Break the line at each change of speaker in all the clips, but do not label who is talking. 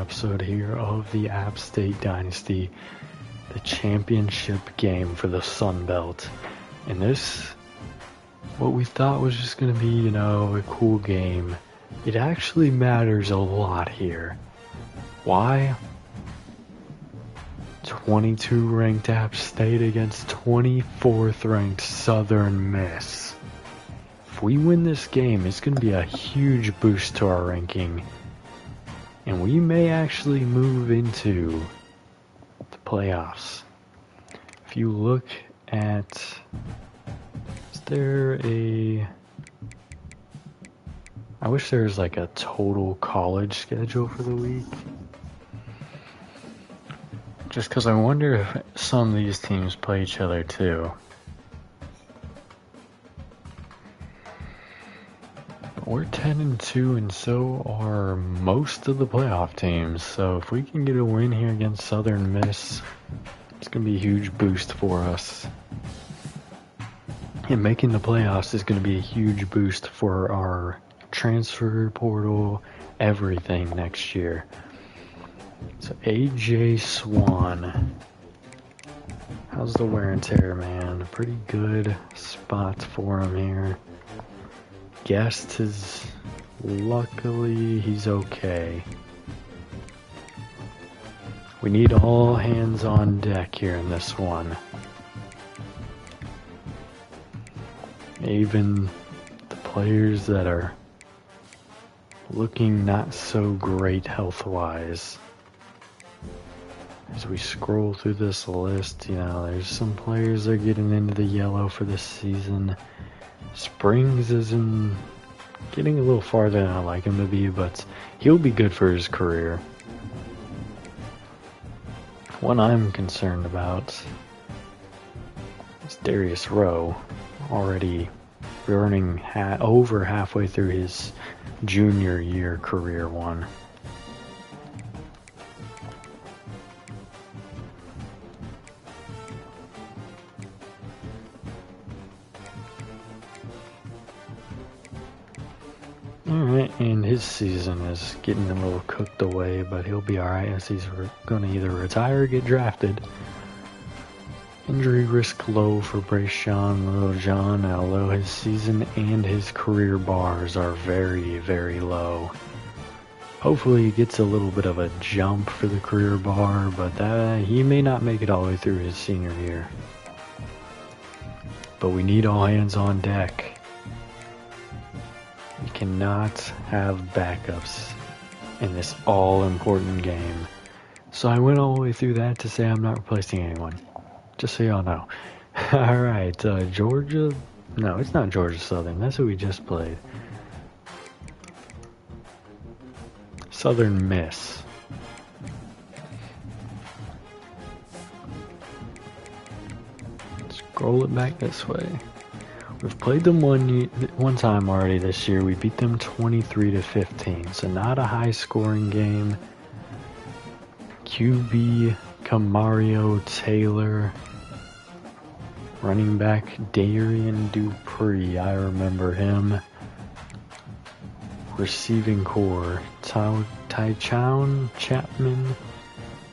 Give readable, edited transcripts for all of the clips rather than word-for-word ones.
episode here of the App State Dynasty, the championship game for the Sun Belt. And this, what we thought was just going to be, a cool game, it actually matters a lot here. Why? 22 ranked App State against 24th ranked Southern Miss. If we win this game, it's going to be a huge boost to our ranking. And we may actually move into the playoffs. If you look at, I wish there was like a total college schedule for the week. Just because I wonder if some of these teams play each other too. We're 10-2, and so are most of the playoff teams. So if we can get a win here against Southern Miss, it's going to be a huge boost for us. And making the playoffs is going to be a huge boost for our transfer portal, everything next year. So AJ Swan, how's the wear and tear, man? Pretty good spot for him here. Guest is, luckily, he's okay. We need all hands on deck here in this one. Even the players that are looking not so great health-wise. As we scroll through this list, there's some players that are getting into the yellow for this season. Springs is getting a little farther than I like him to be, but he'll be good for his career. What I'm concerned about is Darius Rowe, already running over halfway through his junior year career one. Alright, and his season is getting a little cooked away, but he'll be alright as he's going to either retire or get drafted. Injury risk low for Brayshawn Littlejohn, although his season and his career bars are very, very low. Hopefully he gets a little bit of a jump for the career bar, but he may not make it all the way through his senior year. But we need all hands on deck. You cannot have backups in this all-important game. So I went all the way through that to say I'm not replacing anyone. Just so y'all know. Alright, Georgia... No, it's not Georgia Southern. That's who we just played. Southern Miss. Scroll it back this way. We've played them one time already this year. We beat them 23-15, so not a high-scoring game. QB Camario Taylor, running back Darian Dupree, I remember him. Receiving core Tychaun Chapman,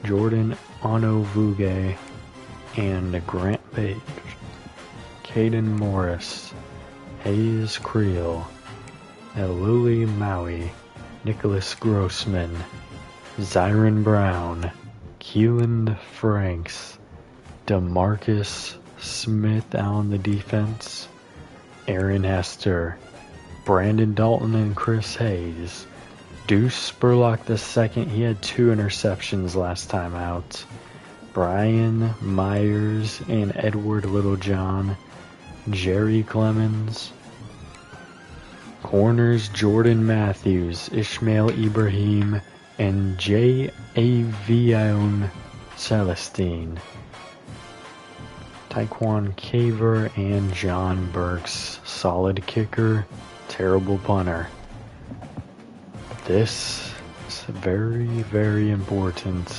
Jordan Onovuge, and Grant Page. Caden Morris, Hayes Creel, Eluli Maui, Nicholas Grossman, Zyron Brown, Keelan Franks, DeMarcus Smith on the defense, Aaron Hester, Brandon Dalton and Chris Hayes, Deuce Spurlock II, he had 2 interceptions last time out, Brian Myers and Edward Littlejohn, Jerry Clemens, corners Jordan Matthews, Ishmael Ibrahim, and J. Avion Celestine, Taekwon Caver, and John Burks. Solid kicker, terrible punter. This is very, very important.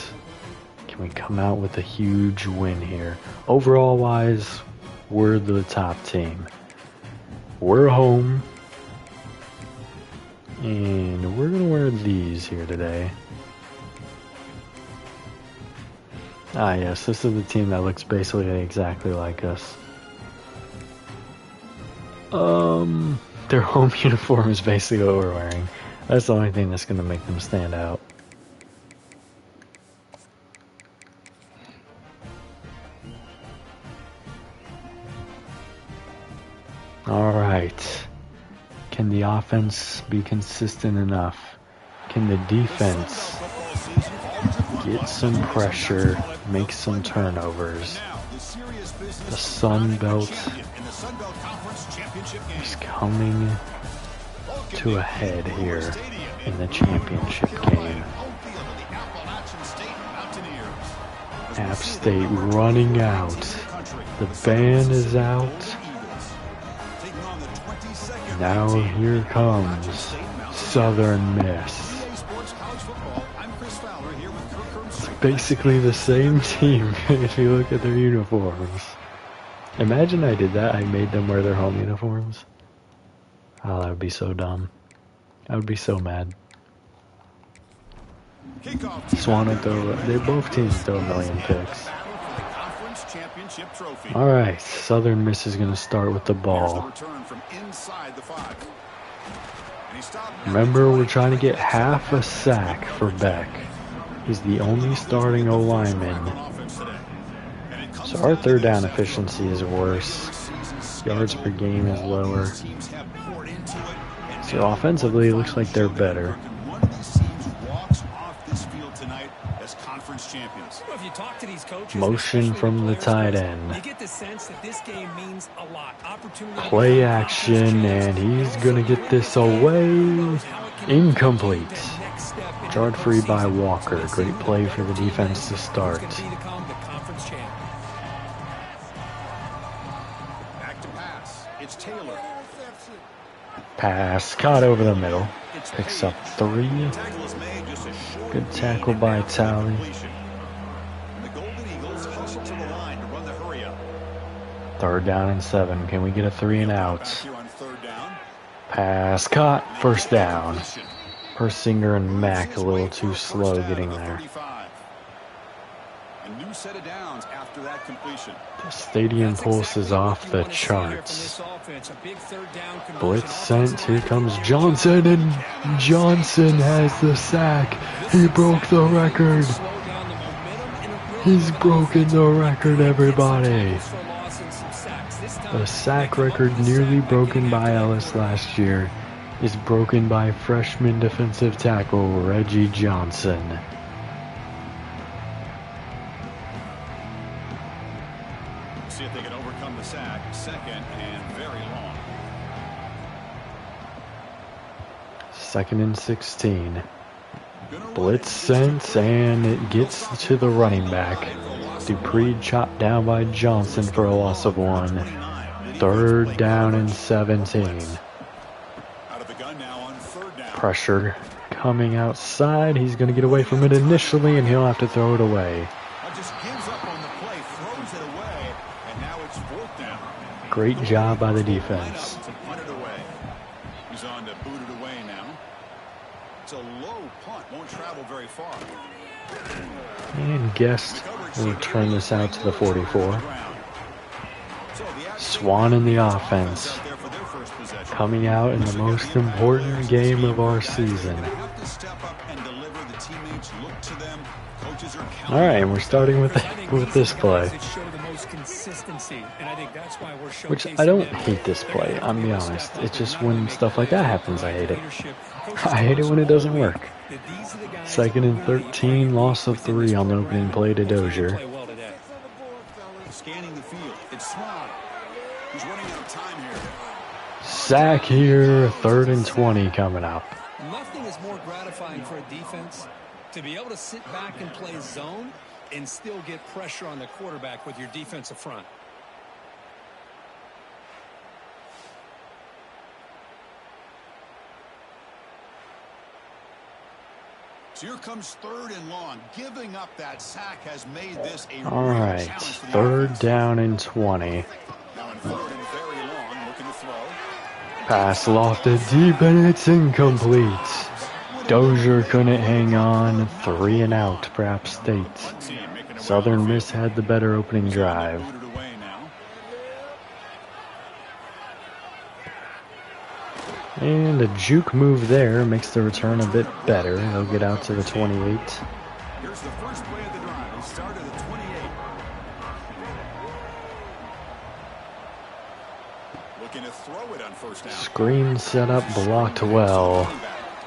Can we come out with a huge win here? Overall wise, we're the top team. We're home. And we're going to wear these here today. Ah, yes, this is the team that looks basically exactly like us. Their home uniform is basically what we're wearing. That's the only thing that's going to make them stand out. Alright. Can the offense be consistent enough? Can the defense get some pressure, make some turnovers? The Sun Belt is coming to a head here in the championship game. App State running out. The band is out. Now here comes Southern Miss. It's basically the same team if you look at their uniforms. Imagine I did that. I made them wear their home uniforms. Oh, that would be so dumb. I would be so mad. Swan and throw. They both teams throw a million picks. Alright, Southern Miss is going to start with the ball. Remember, we're trying to get half a sack for Beck. He's the only starting O-lineman. So our third down efficiency is worse. Yards per game is lower. So offensively, it looks like they're better. Motion from the tight end. Play action, and he's going to get this away. Incomplete. Yard free by Walker. Great play for the defense to start. Pass caught over the middle. Picks up 3. Good tackle by Talley. Third down and 7. Can we get a 3 and out? Pass caught. First down. Persinger and Mack a little too slow getting there. The stadium pulse is off the charts. Blitz sent. Here comes Johnson, and Johnson has the sack. He broke the record. He's broken the record, everybody. The sack record nearly broken by Ellis last year is broken by freshman defensive tackle Reggie Johnson. See if they can overcome the sack. Second and very long. 2nd and 16. Blitz sent, and it gets to the running back. Dupree chopped down by Johnson for a loss of 1. 3rd down and 17. Pressure coming outside. He's going to get away from it initially, and he'll have to throw it away. Great job by the defense. He's on to boot it away now. It's a low punt, won't travel very far. And Guest will turn this out to the 44. Swan in the offense. Coming out in the most important game of our season. Alright, and we're starting with this play. Which I don't hate this play, I'm be honest. It's just when stuff like that happens, I hate it. I hate it when it doesn't work. 2nd and 13, loss of 3 on the opening play to Dozier. Sack here, 3rd and 20 coming up.
Nothing is more gratifying for a defense to be able to sit back and play zone and still get pressure on the quarterback with your defensive front.
So here comes 3rd and long. Giving up that sack has made this a
all right, 3rd down and 20.
Now in 3rd and very long, looking to throw.
Pass lofted deep, and it's incomplete. Dozier couldn't hang on. 3 and out for App State. Southern Miss had the better opening drive. And a juke move there makes the return a bit better. They'll get out to the 28.
Here's the first play of the drive. They start at the 28. Looking to throw it on first down.
Screen set up, blocked well.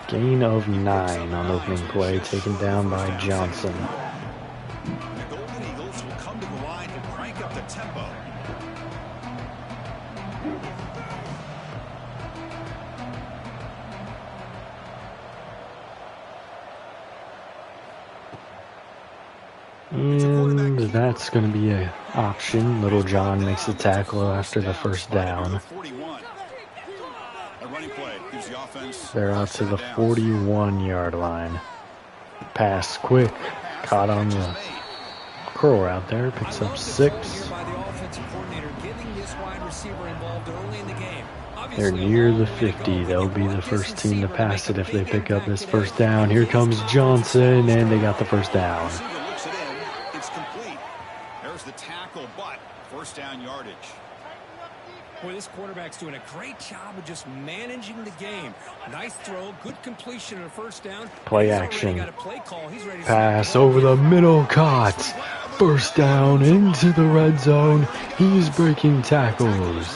Gain of 9 on opening play, taken down by Johnson.
The Golden Eagles will come to the line and crank up the tempo.
And that's going to be an option. Little John makes the tackle after the first down. They're out to the 41-yard line. Pass quick. Caught on the curl out there. Picks up 6. They're near the 50. They'll be the first team to pass it if they pick up this first down. Here comes Johnson, and they got the first down.
First down yardage.
Boy, this quarterback's doing a great job of just managing the game. Nice throw, good completion on a first down.
Play action. Pass over the middle, caught. First down into the red zone. He's breaking tackles.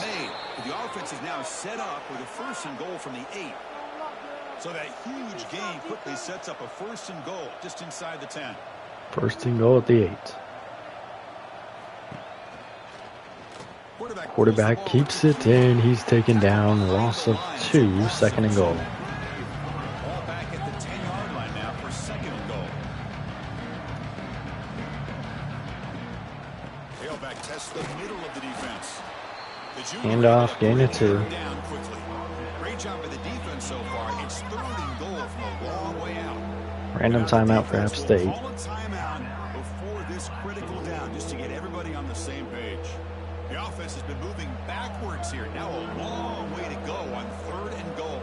The offense is now set up with a first and goal from the 8. So that huge gain quickly sets up a first and goal just inside the 10.
First and goal at the 8. Quarterback keeps it, and he's taken down. Loss of 2, second and goal.
Ball back at the 10-yard line now for second and goal. Tailback tests the middle of the defense.
Handoff, gain of 2.
Down quickly. Great job by the defense so far. It's third and goal from a long way out.
Random timeout for App State.
Call a timeout before this critical down just to get everybody on the same page. The offense has been moving backwards here. Now a long way to go on third and goal.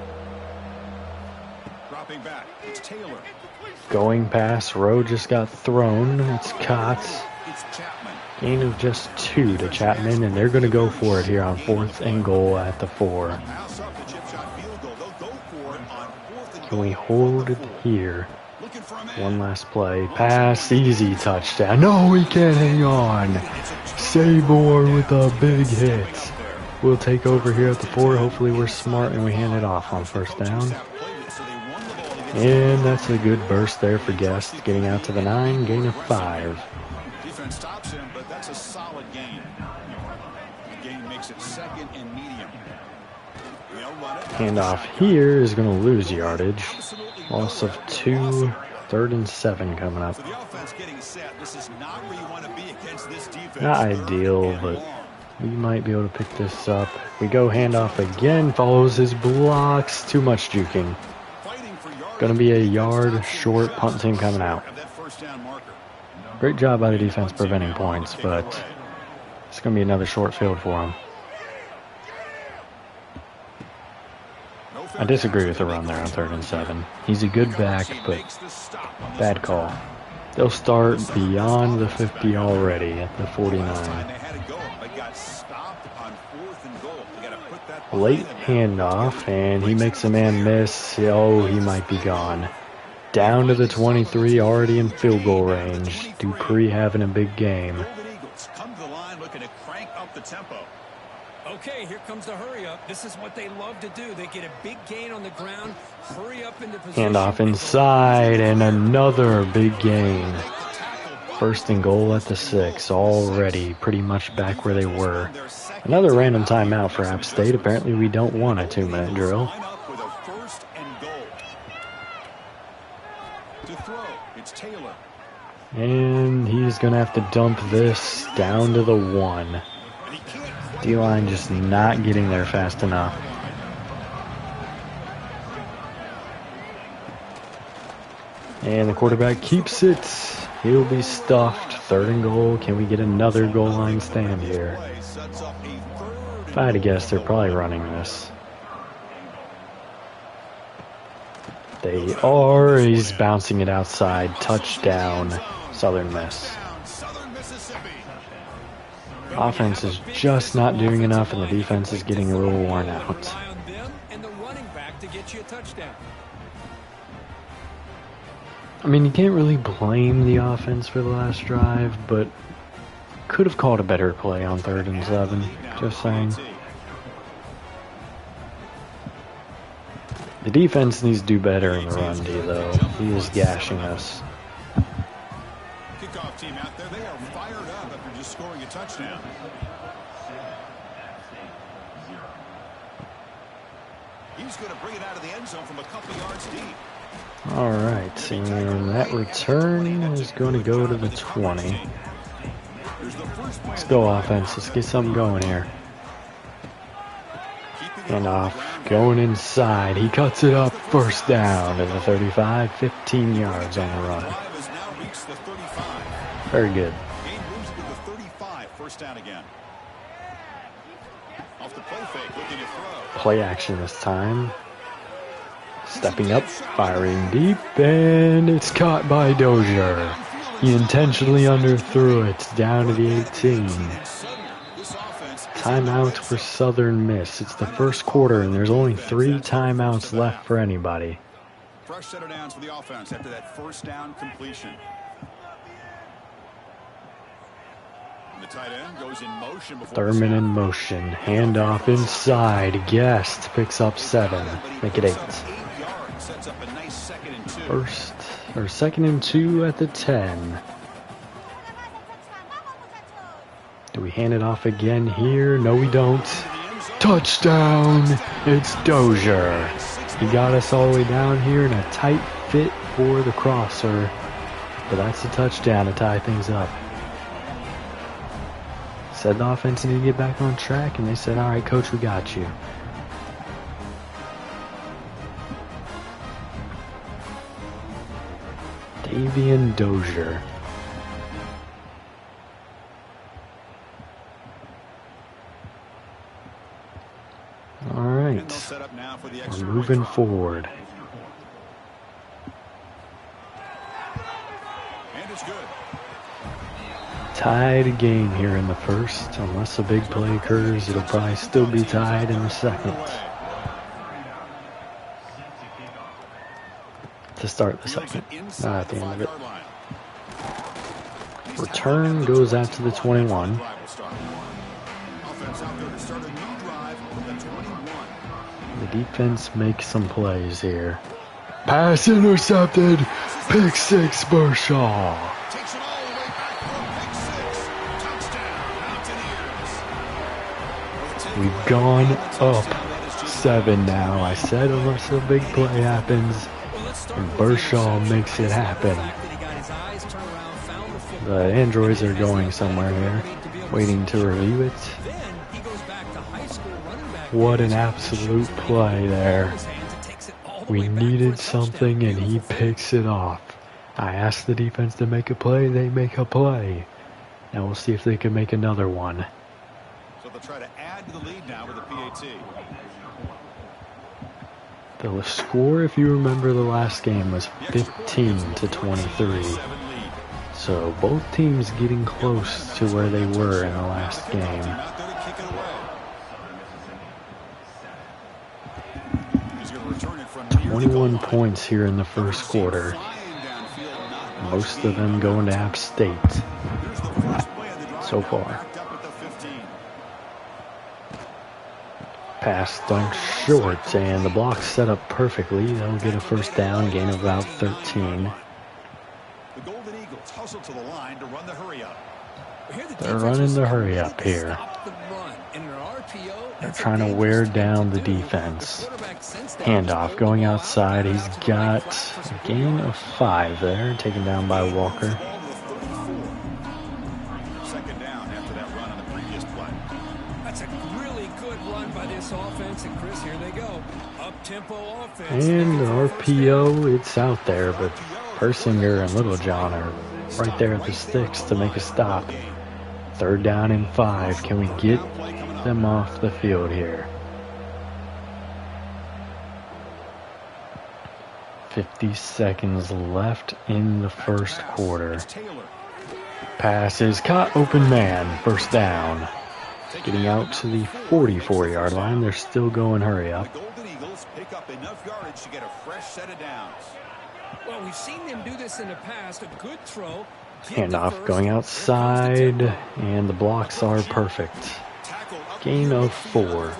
Dropping back. It's Taylor.
Going pass. Rowe just got thrown. It's caught.
It's Chapman.
Gain of just 2 to Chapman, and they're going to go for it here on 4th and goal at the 4.
Pass up the chip shot field goal. They'll go for it on 4th and
Can
goal.
we hold it here?
Looking for a man.
One last play. Pass. Easy touchdown. No, we can't hang on. Sabor with a big hit. We'll take over here at the 4. Hopefully we're smart and we hand it off on first down. And that's a good burst there for Guest. Getting out to the 9. Gain of 5.
Defense stops him, but that's a solid gain. The gain makes it second and medium. They'll run it.
Handoff here is going to lose yardage. Loss of 2. 3rd and 7 coming up.
So the offense getting set. This is not where you want to be against this defense.
Not ideal, but we might be able to pick this up. We go handoff again. Follows his blocks. Too much juking. Going to be a yard short. Punt team coming out. Great job by the defense preventing points, but it's going to be another short field for him. I disagree with the run there on 3rd and 7. He's a good back, but bad call. They'll start beyond the 50 already at the 49. Late handoff, and he makes a man miss. Oh, he might be gone. Down to the 23, already in field goal range. Dupree having a big game.
Come to the line looking to crank up the tempo.
Okay, here comes the hurry up. This is what they love to do. They get a big gain on the ground, hurry up into position.
Handoff inside, and another big gain. First and goal at the 6, already pretty much back where they were. Another random timeout for App State. Apparently we don't want a 2-minute drill. And he's going to have to dump this down to the 1. D-line just not getting there fast enough. And the quarterback keeps it. He'll be stuffed. 3rd and goal. Can we get another goal line stand here? If I had to guess, they're probably running this. They are. He's bouncing it outside. Touchdown, Southern Miss. Offense is just not doing enough, and the defense is getting a little worn out.
Rely on them and the running back to get you a touchdown.
I mean, you can't really blame the offense for the last drive, but could have called a better play on 3rd and 7. Just saying. The defense needs to do better in the run D, though. He is gashing us.
Kickoff team out there, they are fired up after just scoring a touchdown. He's going to bring it out of the end zone from a couple yards deep.
All right, and that return is going to go to the 20. Let's go, offense. Let's get something going here. And off, going inside. He cuts it up, 1st down to the 35, 15 yards on the run. Very good.
Gain moves to the 35, 1st down again. Off the play fake, looking to throw.
Play action this time. Stepping up, firing deep, and it's caught by Dozier. He intentionally underthrew it down to the 18. Timeout for Southern Miss. It's the 1st quarter, and there's only 3 timeouts left for anybody.
Fresh set of downs for the offense after that 1st down completion. The tight end goes in motion before
Thurman in motion. Handoff inside. Guest picks up 7. Make it 8.
Sets up a nice 2nd and 2.
2nd and 2 at the 10. Do we hand it off again here? No, we don't. Touchdown! It's Dozier. He got us all the way down here in a tight fit for the crosser. But that's a touchdown to tie things up. Said the offense needed to get back on track, and they said, all right, coach, we got you. Davian Dozier. All right, we're moving forward.
And it's good.
Tied game here in the 1st. Unless a big play occurs, it'll probably still be tied in the 2nd. To start the 2nd, not at the end of it. Return goes out to the 21. The defense makes some plays here. Pass intercepted. Pick 6, Bershaw. We've gone up 7 now. I said unless a big play happens, and Bershaw makes it happen. The androids are going somewhere here, waiting to review it. What an absolute play there. We needed something and he picks it off. I asked the defense to make a play, they make a play. Now we'll see if they can make another one.
So they'll try to add to the lead now with a PAT.
The score, if you remember the last game, was 15-23. So both teams getting close to where they were in the last game. 21 points here in the 1st quarter. Most of them going to App State so far. Pass dunk short, and the block set up perfectly. They'll get a 1st down, gain of about 13.
The Golden Eagles hustle to the line to run the hurry up.
They're running the hurry up here. They're trying to wear down the defense. Handoff going outside. He's got a gain of 5 there, taken down by Walker.
2nd down after that run on the previous play.
That's a really good run by this offense, and Chris, here they go. Up-tempo offense.
And the RPO, it's out there, but Persinger and Littlejohn are right there at the sticks to make a stop. 3rd down and 5. Can we get them off the field here? 50 seconds left in the 1st quarter. Pass is caught, open man, first down. Getting out to the 44-yard line. They're still going hurry up.
The Golden Eagles pick up enough yardage to get a fresh set of downs.
Well, we've seen them do this in the past. A good throw.
Handoff going outside, and the blocks are perfect. Gain of 4.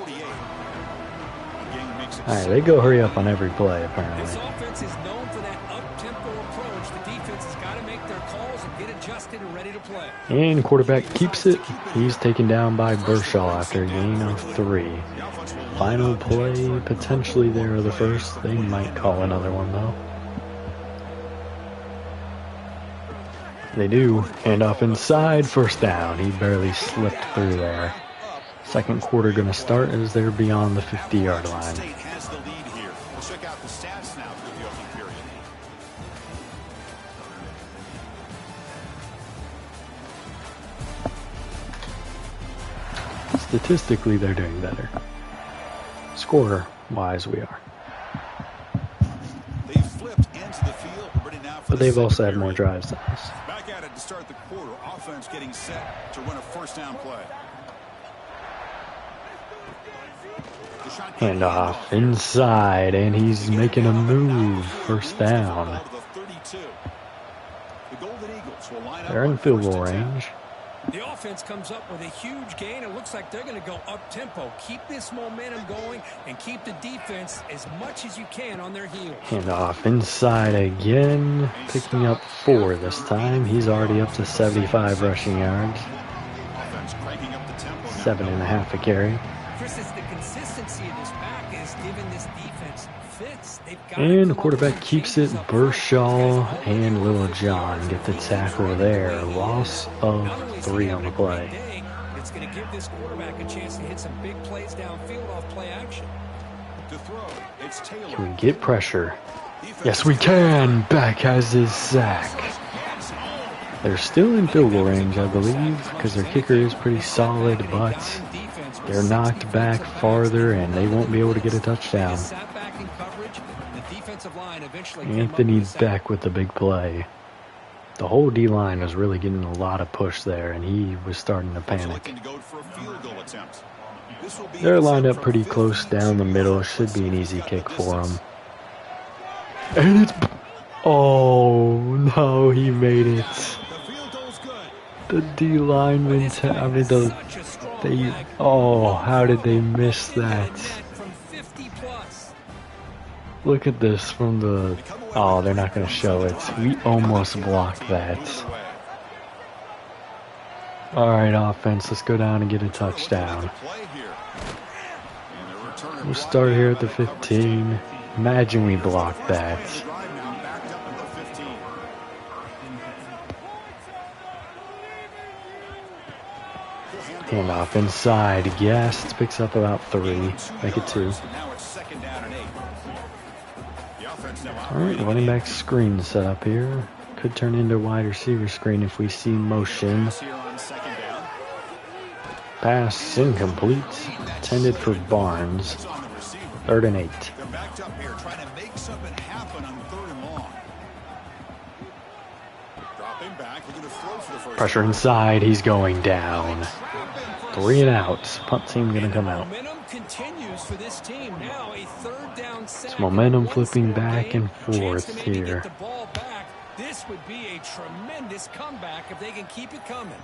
Alright, they go hurry up on every play, apparently.
This offense is known for that up-tempo approach. The defense has got to make their calls and get adjusted and ready to play.
And quarterback keeps it. He's taken down by Burshaw after a gain of 3. Final play, potentially there the first. They might call another one, though. They do. Handoff inside, first down. He barely slipped through there. Second quarter going to start as they're beyond the 50-yard line. Statistically, they're doing better. Score-wise, we are. But they've also had more drives than us.
Back at it to start the quarter. Offense getting set to run a first down play.
Handoff inside, and he's making a move. First down. They're in field goal range.
The offense comes up with a huge gain. It looks like they're going to go up-tempo. Keep this momentum going and keep the defense as much as you can on their heels.
Handoff inside again. Picking up 4 this time. He's already up to 75 rushing yards. 7.5 a carry.
Chris, it's the consistency of this back is giving this defense fits.
And the quarterback keeps it. Burshaw and Little John get the tackle there. Loss of 3 on the play.
It's going to give this quarterback a chance to hit some big plays downfield off play action.
Can we get pressure? Yes, we can. Back has his sack. They're still in field goal range, I believe, because their kicker is pretty solid, but they're knocked back farther, and they won't be able to get a touchdown. Anthony Beck with the big play. The whole D-line was really getting a lot of push there, and he was starting to panic. They're lined up pretty close down the middle. Should be an easy kick for them. And it's... Oh, no, he made it. The D-lineman... Oh, how did they miss that? Look at this from the... Oh, they're not going to show it. We almost blocked that. Alright, offense, let's go down and get a touchdown. We'll start here at the 15. Imagine we blocked that. Handoff inside. Guest picks up about 3. Make it 2. Alright, running back screen set up here. Could turn into a wide receiver screen if we see motion. Pass incomplete. Intended for Barnes. 3rd and 8. Pressure inside. He's going down. 3 and out. Punt team going to come out. It's momentum flipping back and forth here.
This would be a tremendous comeback if they can keep it coming.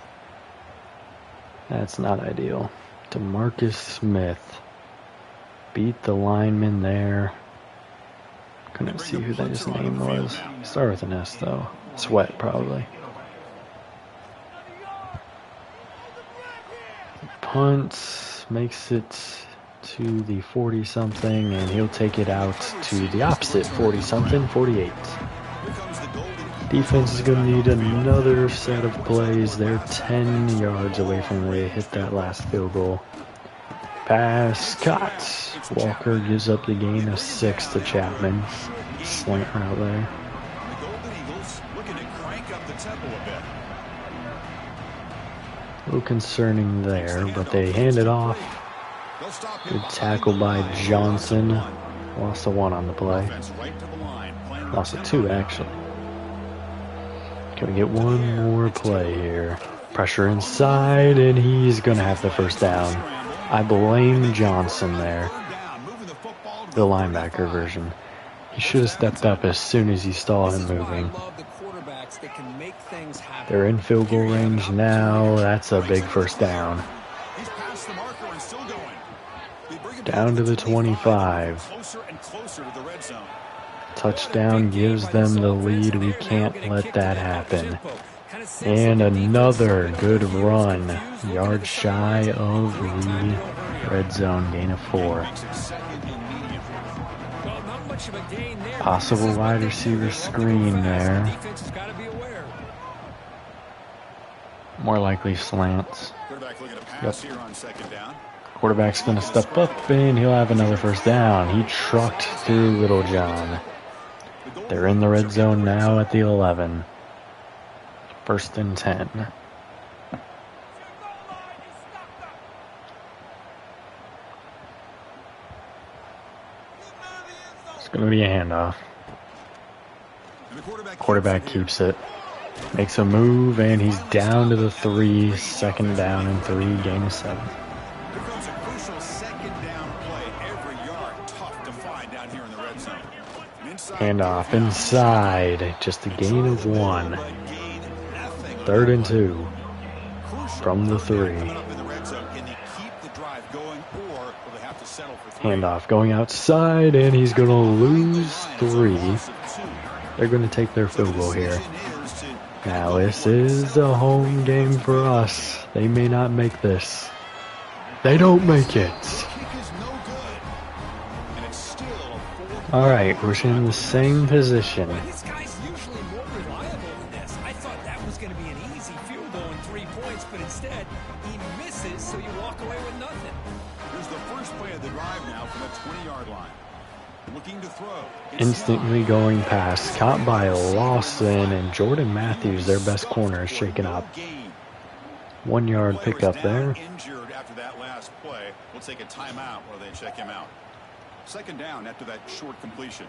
That's not ideal. DeMarcus Smith beat the lineman there. Couldn't see who that his name was. Start with an S though. Sweat probably. Punt makes it to the 40-something, and he'll take it out to the opposite 40-something, 48. Defense is going to need another set of plays. They're 10 yards away from where they hit that last field goal. Pass caught. Walker gives up the gain of 6 to Chapman. Slant route there. A little concerning there, but they hand it off. Good tackle by Johnson. Lost a 1 on the play. Lost a 2, actually. Can we get one more play here? Pressure inside, and he's going to have the first down. I blame Johnson there, the linebacker version. He should have stepped up as soon as he saw him moving. They're in field goal range now. That's a big first down. Down to the 25. Touchdown gives them the lead. We can't let that happen. And another good run. Yard shy of the red zone, gain of 4. Possible wide receiver screen there. More likely slants. Yep. Quarterback's going to step up and he'll have another first down. He trucked through Little John. They're in the red zone now at the 11. 1st and 10. It's going to be a handoff. Quarterback keeps it. Makes a move, and he's down to the 3. 2nd down and 3, gain of 7. Handoff inside, just a gain of 1. 3rd and 2 from the 3. Handoff going outside, and he's going to lose 3. They're going to take their field goal here. Now this is a home game for us. They may not make this. They don't make it. Alright, we're in the same position.
This guy's usually more reliable than this. I thought that was going to be an easy field goal and 3 points, but instead he misses, so you walk away with nothing.
Here's the first play of the drive now from the 20-yard line. Looking to throw.
Instantly going past, caught by Lawson, and Jordan Matthews, their best corner, is shaken up. 1 yard pickup there.
Injured after that last play. We'll take a timeout while they check him out. 2nd down after that short completion.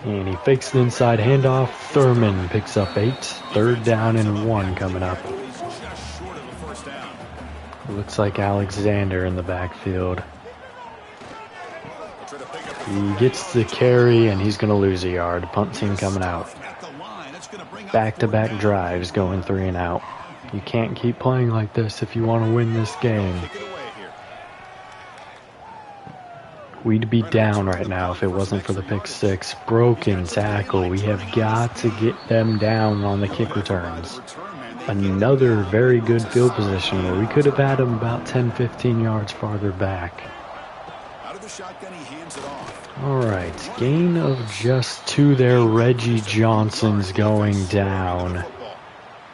And he fakes the inside handoff. Thurman picks up 8. 3rd down and 1 coming up. Looks like Alexander in the backfield. He gets the carry, and he's going to lose a yard. Punt team coming out. Back-to-back drives going 3 and out. You can't keep playing like this if you want to win this game. We'd be down right now if it wasn't for the pick 6. Broken tackle. We have got to get them down on the kick returns. Another very good field position where we could have had them about 10-15 yards farther back. Alright, gain of just 2 there. Reggie Johnson's going down.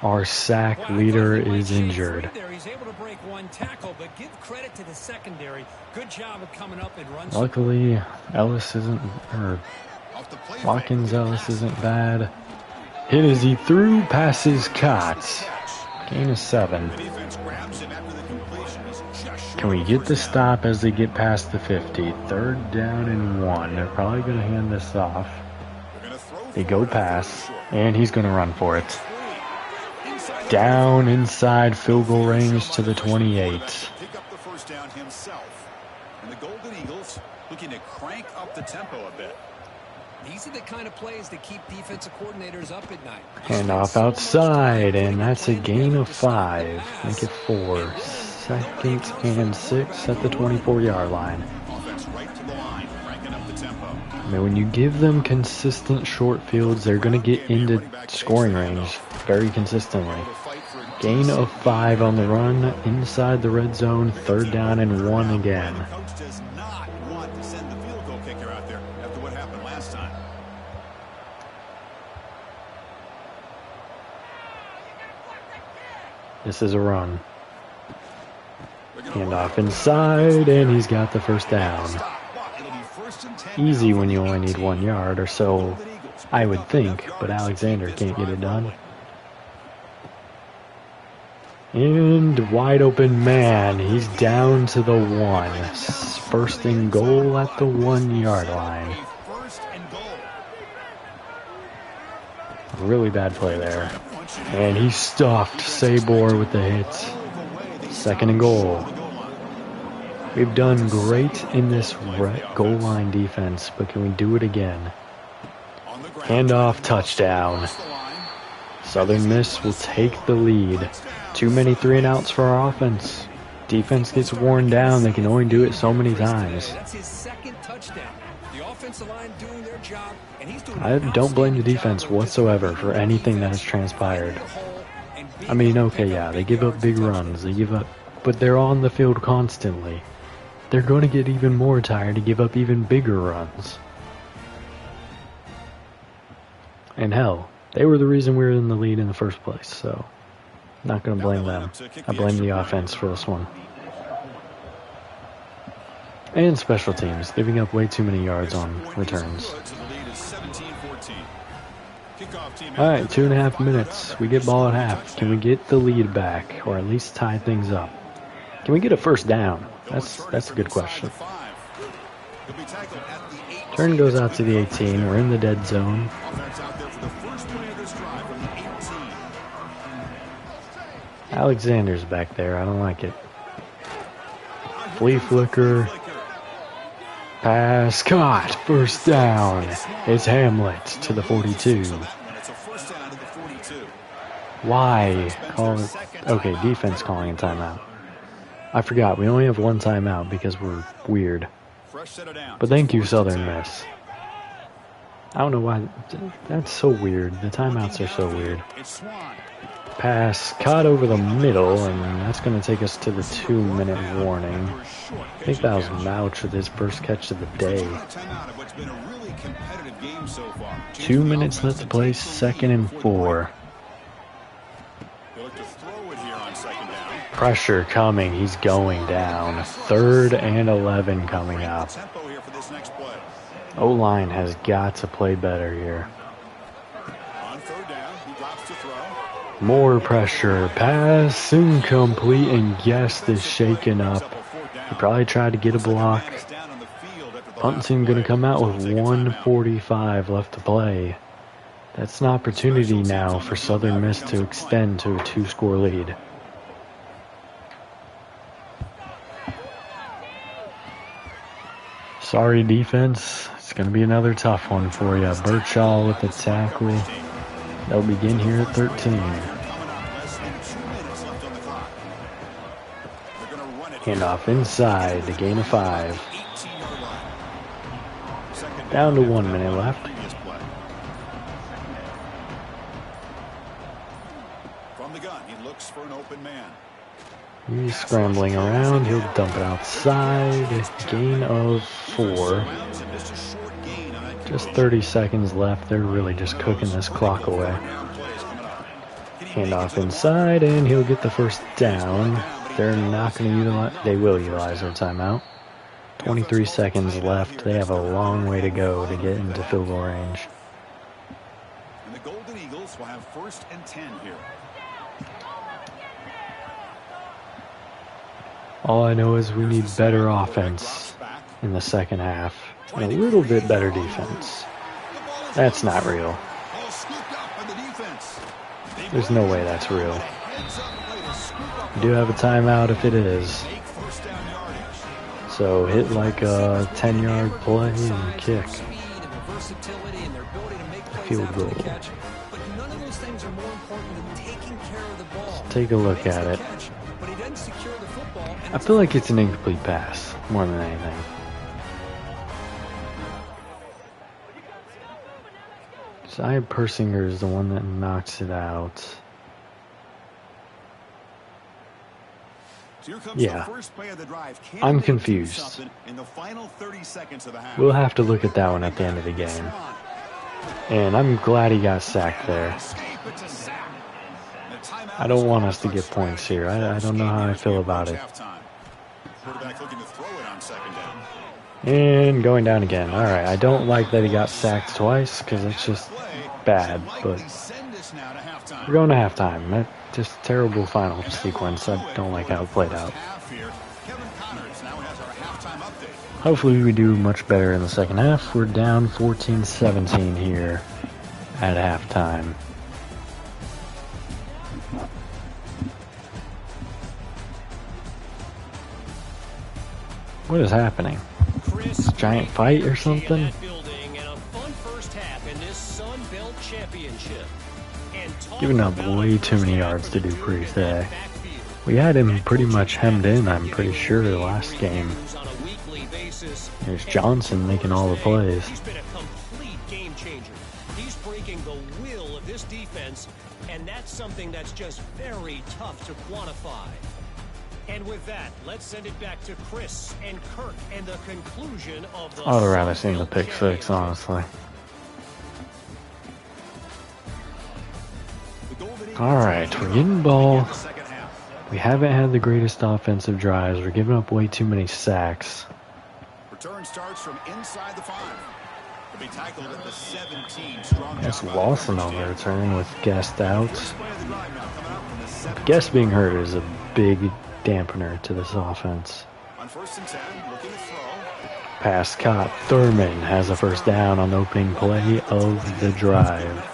Our sack leader is injured.
He's able to break 1 tackle, but give credit to the secondary. Good job of coming up and run.
Luckily, Watkins Ellis isn't bad. Hit as he threw, passes caught. Gain of 7. Can we get the stop as they get past the 50? 3rd down and 1. They're probably going to hand this off. They go pass, and he's going to run for it. Down inside field goal range to the 28.
Pick up the first down himself. And the Golden Eagles looking to crank up the tempo a bit.
These are the kind of plays that keep defensive coordinators up at night.
Handoff outside, and that's a gain of 5. Make it 4. 2nd and 6 at the 24-yard line.
Offense right to the line, cranking up the tempo.
I mean, when you give them consistent short fields, they're going to get into scoring range very consistently. Gain of 5 on the run inside the red zone. 3rd down and 1 again.
Coach does not want to send the field goal kicker out there after what happened last time.
This is a run. Handoff inside, and he's got the first down. Easy when you only need 1 yard or so, I would think, but Alexander can't get it done. And wide open man, he's down to the 1. 1st and goal at the 1 yard line. Really bad play there. And he stuffed Sabor with the hits. 2nd and goal. We've done great in this goal line defense, but can we do it again? Handoff, touchdown. Southern Miss will take the lead. Too many 3-and-outs for our offense. Defense gets worn down. They can only do it so many times.
That's his 2nd touchdown. The offensive line doing their job, and he's doing
I don't blame the defense whatsoever for anything that has transpired. I mean, okay, yeah, they give up big runs. But they're on the field constantly. They're going to get even more tired to give up even bigger runs. And hell, they were the reason we were in the lead in the first place, so not going to blame them. I blame the offense for this one. And special teams, giving up way too many yards on returns. Alright, 2.5 minutes. We get ball at half. Can we get the lead back, or at least tie things up? Can we get a first down? That's a good question. Turn goes out to the 18. We're in the dead zone. Alexander's back there. I don't like it. Flea flicker. Pass. Caught. First down. It's Hamlet to the 42. Why? Call it. Okay, defense calling a timeout. I forgot. We only have one timeout because we're weird. But thank you, Southern Miss. I don't know why. That's so weird. The timeouts are so weird. Pass caught over the middle, and that's going to take us to the 2-minute warning. I think that was Mouch with his first catch of the day. 2 minutes left to play, 2nd and 4. Pressure coming, he's going down. 3rd and 11 coming up. O-line has got to play better here. More pressure, pass incomplete, and Guest is shaken up. He probably tried to get a block. Punting going to come out with 1:45 left to play. That's an opportunity now for Southern Miss to extend to a 2-score lead. Sorry, defense. It's going to be another tough one for you. Birchall with the tackle. They'll begin here at 13. Handoff inside, the gain of 5. Down to 1 minute left.
From the gun, he looks for an open man.
He's scrambling around. He'll dump it outside. Gain of 4. Just 30 seconds left. They're really just cooking this clock away. Handoff inside, and he'll get the first down. They're not going to utilize. They will utilize their timeout. 23 seconds left. They have a long way to go to get into field goal range.
And the Golden Eagles will have 1st and 10 here.
All I know is we need better offense in the second half and a little bit better defense. That's not real. There's no way that's real. We do have a timeout if it is. So hit like a 10-yard play and kick. Field goal. Let's take a look at it. I feel like it's an incomplete pass more than anything. Zaya Persinger is the one that knocks it out. Yeah, I'm confused. We'll have to look at that one at the end of the game. And I'm glad he got sacked there. I don't want us to get points here. I don't know how I feel about it. And going down again. Alright, I don't like that he got sacked twice because it's just bad, but we're going to halftime. That's just terrible final sequence. I don't like how it played out. Hopefully we do much better in the second half. We're down 14-17 here. at halftime. What is happening? This giant fight or something? Giving up way too many yards to Dupree today. We had him pretty much hemmed in, I'm pretty sure, the last game. There's Johnson making all the plays.
He's been a complete game changer. He's breaking the will of this defense, and that's something that's just very tough to quantify. And with that, let's send it back to Chris and Kirk and the conclusion of the...
I would have rather seen the pick six, honestly. Alright, we're getting the ball. We haven't had the greatest offensive drives. We're giving up way too many sacks.
Return starts from inside the 5. To be tackled at the 17. Strong.
That's Lawson on the return with Guest out. Guest being hurt is a big dampener to this offense.
On 1st and 10, looking to throw.
Pass caught. Thurman has a first down on the opening play of the drive.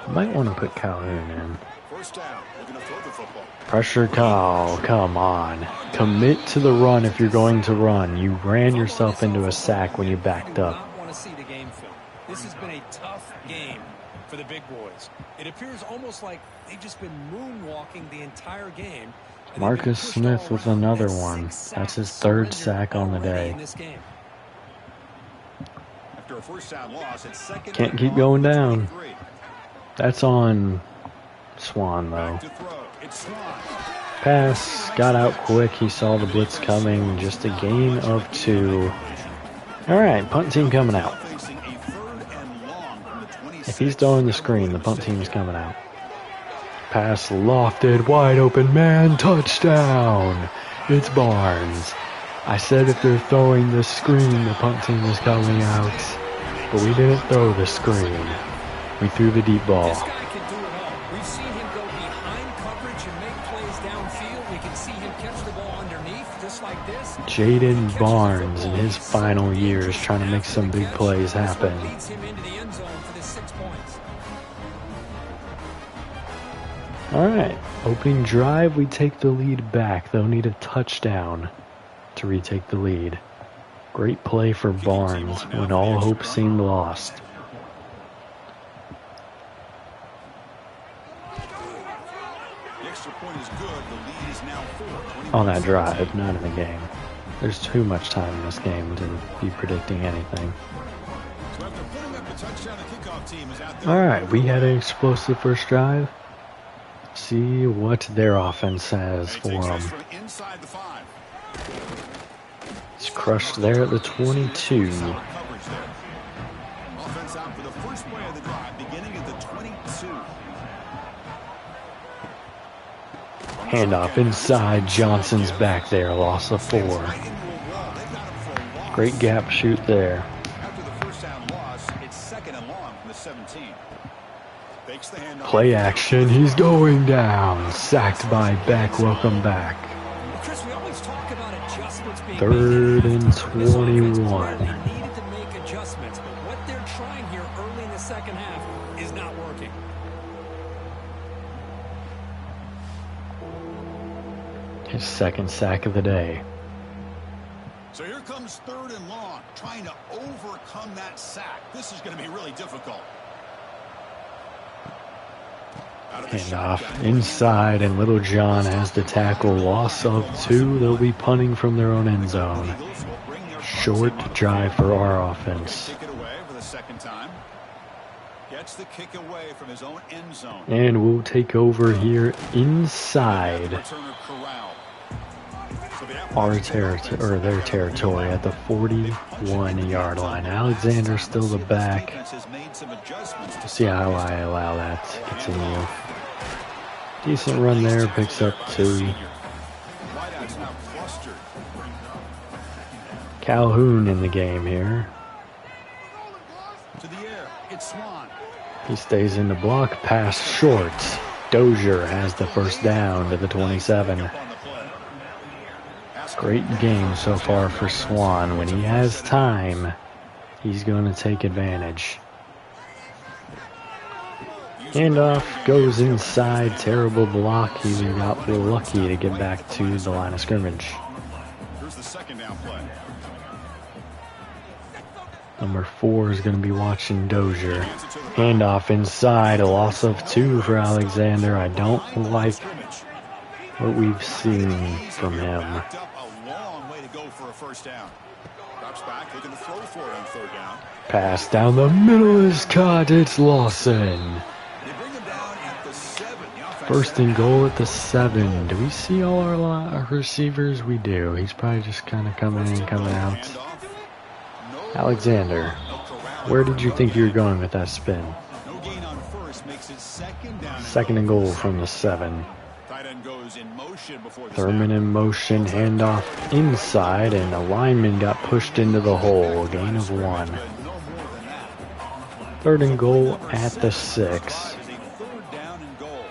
Might want to put Calhoun in.
First down. Looking to throw the football.
Pressure call. Come on. Commit to the run if you're going to run. You ran yourself into a sack when you backed up.
I want to see the game film. This has been a tough game for the big boys. It appears almost like they've just been moonwalking the entire game.
Marcus Smith with another one. That's his 3rd sack on the day.
After a first down loss, it's second.
Can't keep going down. That's on Swan, though. Pass, got out quick. He saw the blitz coming. Just a gain of 2. All right, punt team coming out. If he's throwing the screen, the punt team is coming out. Pass lofted, wide open man, touchdown. It's Barnes. I said if they're throwing the screen, the punt team is coming out. But we didn't throw the screen. We threw the deep ball.
This guy can do it all. We've seen him go behind coverage and make plays downfield. We can see him catch the ball underneath, just like this.
Jaden Barnes in his final years trying to make some big plays happen.
Leads him into the end zone for the 6 points.
All right, opening drive, we take the lead back. They'll need a touchdown to retake the lead. Great play for Barnes when all hope seemed lost. On that drive, not in the game. There's too much time in this game to be predicting anything. Alright, we had an explosive first drive. See what their offense has for them. It's crushed there at the 22.
Offense out for the first play of the drive, beginning at the 22.
Handoff inside. Johnson's back there. Loss of 4. Great gap shoot there.
After the first down loss, it's 2nd and long from the 17. Fakes the handoff.
Play action. He's going down. Sacked by Beck. Welcome back.
Chris, we always talk about adjustments being
3rd and 21.
They needed to make adjustments, but what they're trying here early in the second half is not working.
His 2nd sack of the day.
So here comes 3rd and long, trying to overcome that sack. This is going to be really difficult.
Handoff inside, and Little John has the tackle. Loss of 2. They'll be punting from their own end zone. Short drive for our offense.
Kick it away for the 2nd time. Gets the kick away from his own end zone.
And we'll take over here inside our territory, or their territory, at the 41-yard line. Alexander's still the back. We'll see how I allow that to continue. Decent run there, picks up 2. Calhoun in the game here. He stays in the block, pass short. Dozier has the first down to the 27. Great game so far for Swan. When he has time, he's going to take advantage. Handoff goes inside. Terrible block. He got lucky to get back to the line of scrimmage.
Here's the second down play.
Number 4 is going to be watching Dozier. Handoff inside. A loss of 2 for Alexander. I don't like what we've seen from him.
A long way to go for a first down. Drops back, looking to throw for it on third down.
Pass down the middle is caught. It's Lawson.
They bring him down at the 7.
First and goal at the 7. Do we see all our receivers? We do. He's probably just kind of coming in, coming out. Alexander, where did you think you were going with that spin?
No gain on first, makes it second down.
Second and goal from the 7.
Tight end goes in motion before the
Thurman in motion, handoff inside, and the lineman got pushed into the hole. A gain of 1. Third and goal at the 6.
Third down and goal.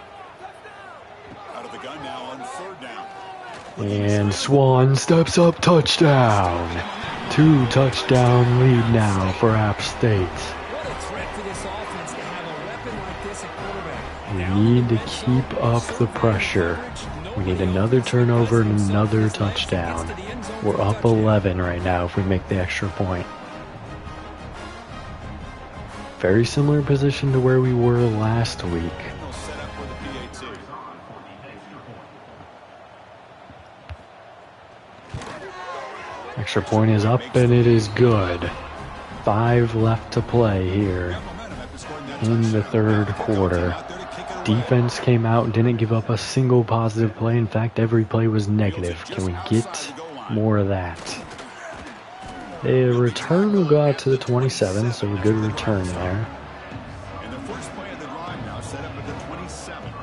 Out of the gun now on third down.
And Swan steps up, touchdown. 2 touchdown lead now for App State.
What a threat for this offense to have a weapon like this at quarterback.
We need to keep up the pressure. We need another turnover and another touchdown. We're up 11 right now if we make the extra point. Very similar position to where we were last week.
They'll set up for the PAT.
Extra point is up and it is good. 5 left to play here in the third quarter. Defense came out and didn't give up a single positive play. In fact, every play was negative. Can we get more of that? The return will go out to the 27, so a good return there.
And the first play of the drive now set up at the 27.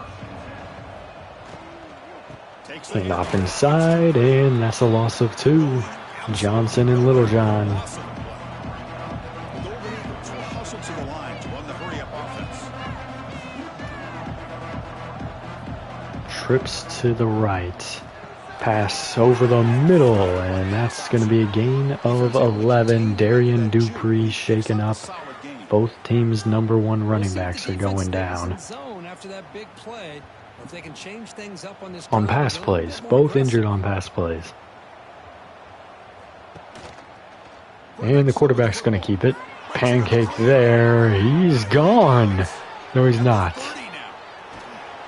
Takes the
Handoff inside, and that's a loss of 2. Johnson and Littlejohn.
The Golden Eagles will hustle to the line to run the hurry-up offense.
Trips to the right. Pass over the middle, and that's going to be a gain of 11. Darian Dupree shaken up. Both teams' number 1 running backs are going down. On pass plays. Both injured on pass plays. And the quarterback's going to keep it. Pancake there. He's gone. No, he's not.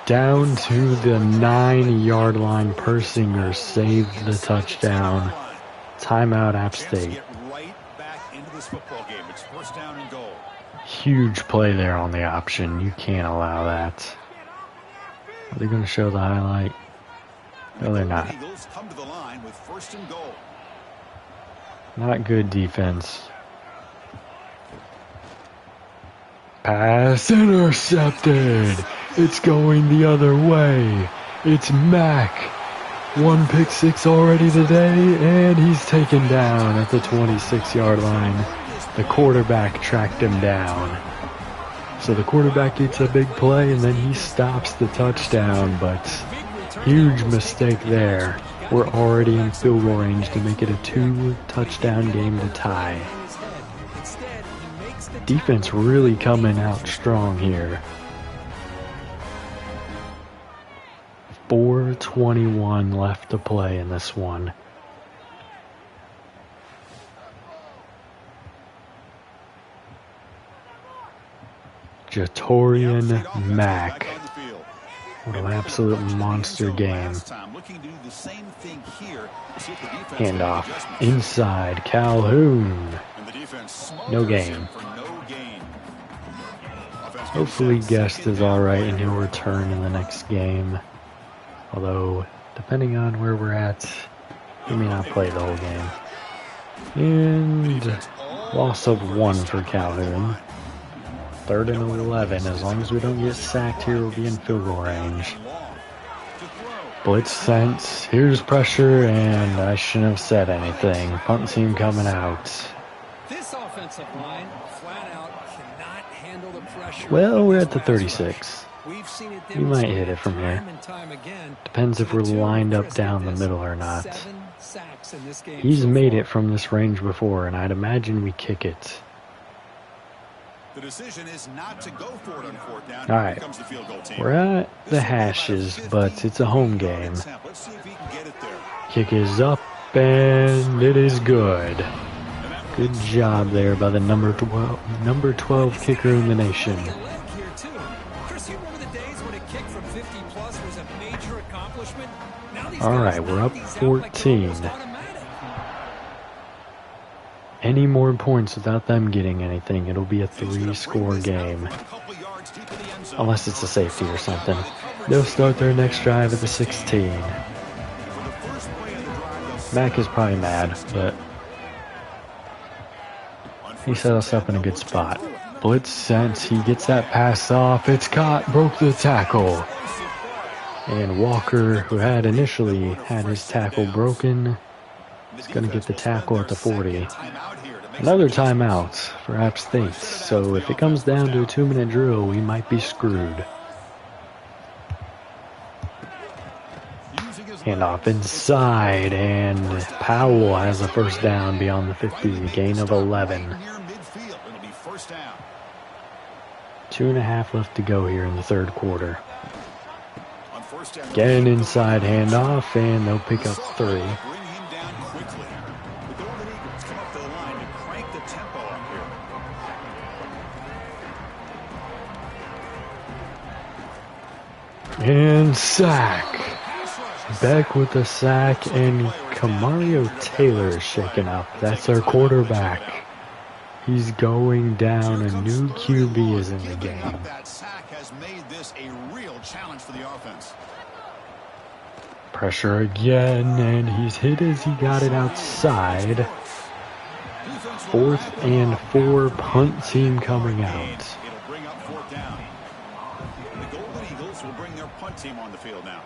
Down to the 9-yard line. Persinger saved the touchdown. Timeout, App State. Huge play there on the option. You can't allow that. Are they going to show the highlight? No, they're not. Not good defense. Pass intercepted. It's going the other way. It's Mack. 1 pick 6 already today, and he's taken down at the 26-yard line. The quarterback tracked him down. So the quarterback gets a big play, and then he stops the touchdown, but huge mistake there. We're already in field goal range to make it a 2-touchdown game to tie. Defense really coming out strong here. 4:21 left to play in this one. Jatorian Mack. What an absolute monster game. Handoff inside. Calhoun. No gain. Hopefully Guest is alright and he'll return in the next game. Although, depending on where we're at, he may not play the whole game. And loss of 1 for Calhoun. 3rd and 11. As long as we don't get sacked here, we'll be in field goal range. Blitz sent. Here's pressure, and I shouldn't have said anything. Punt team coming out.
This offensive line flat out cannot handle the pressure.
Well, we're at the 36.
We
might hit it from here. Depends if we're lined up down the middle or not.
sacks in this game.
He's
so
made
far.
it from this range before, and I'd imagine we kick it.
The decision is not to go for it on fourth down.
All right,
Here comes the field goal team.
we're at the hashes, but it's a home game.
Let's see if he can get it there.
Kick is up, and it is good. Good job there by the number 12 kicker in the nation. All right, we're up 14. Any more points without them getting anything, it'll be a 3-score game. Unless it's a safety or something. They'll start their next drive at the 16. Mac is probably mad, but he set us up in a good spot. Blitz sense, he gets that pass off. It's caught, broke the tackle. And Walker, who had initially had his tackle broken, is going to get the tackle at the 40. Another timeout for App State. So if it comes down to a 2-minute drill, we might be screwed. Handoff inside, and Powell has a first down beyond the 50, gain of 11. 2.5 left to go here in the third quarter. Again, inside handoff, and they'll pick up 3. And sack. Beck with a sack, and Camario Taylor is shaken up. That's our quarterback. He's going down. A new QB is in the game.
That sack has made this a real challenge for the offense.
Pressure again, and he's hit as he got it outside. 4th and 4, punt team coming out.
It'll bring up fourth down. The Golden Eagles will bring their punt team on the field now.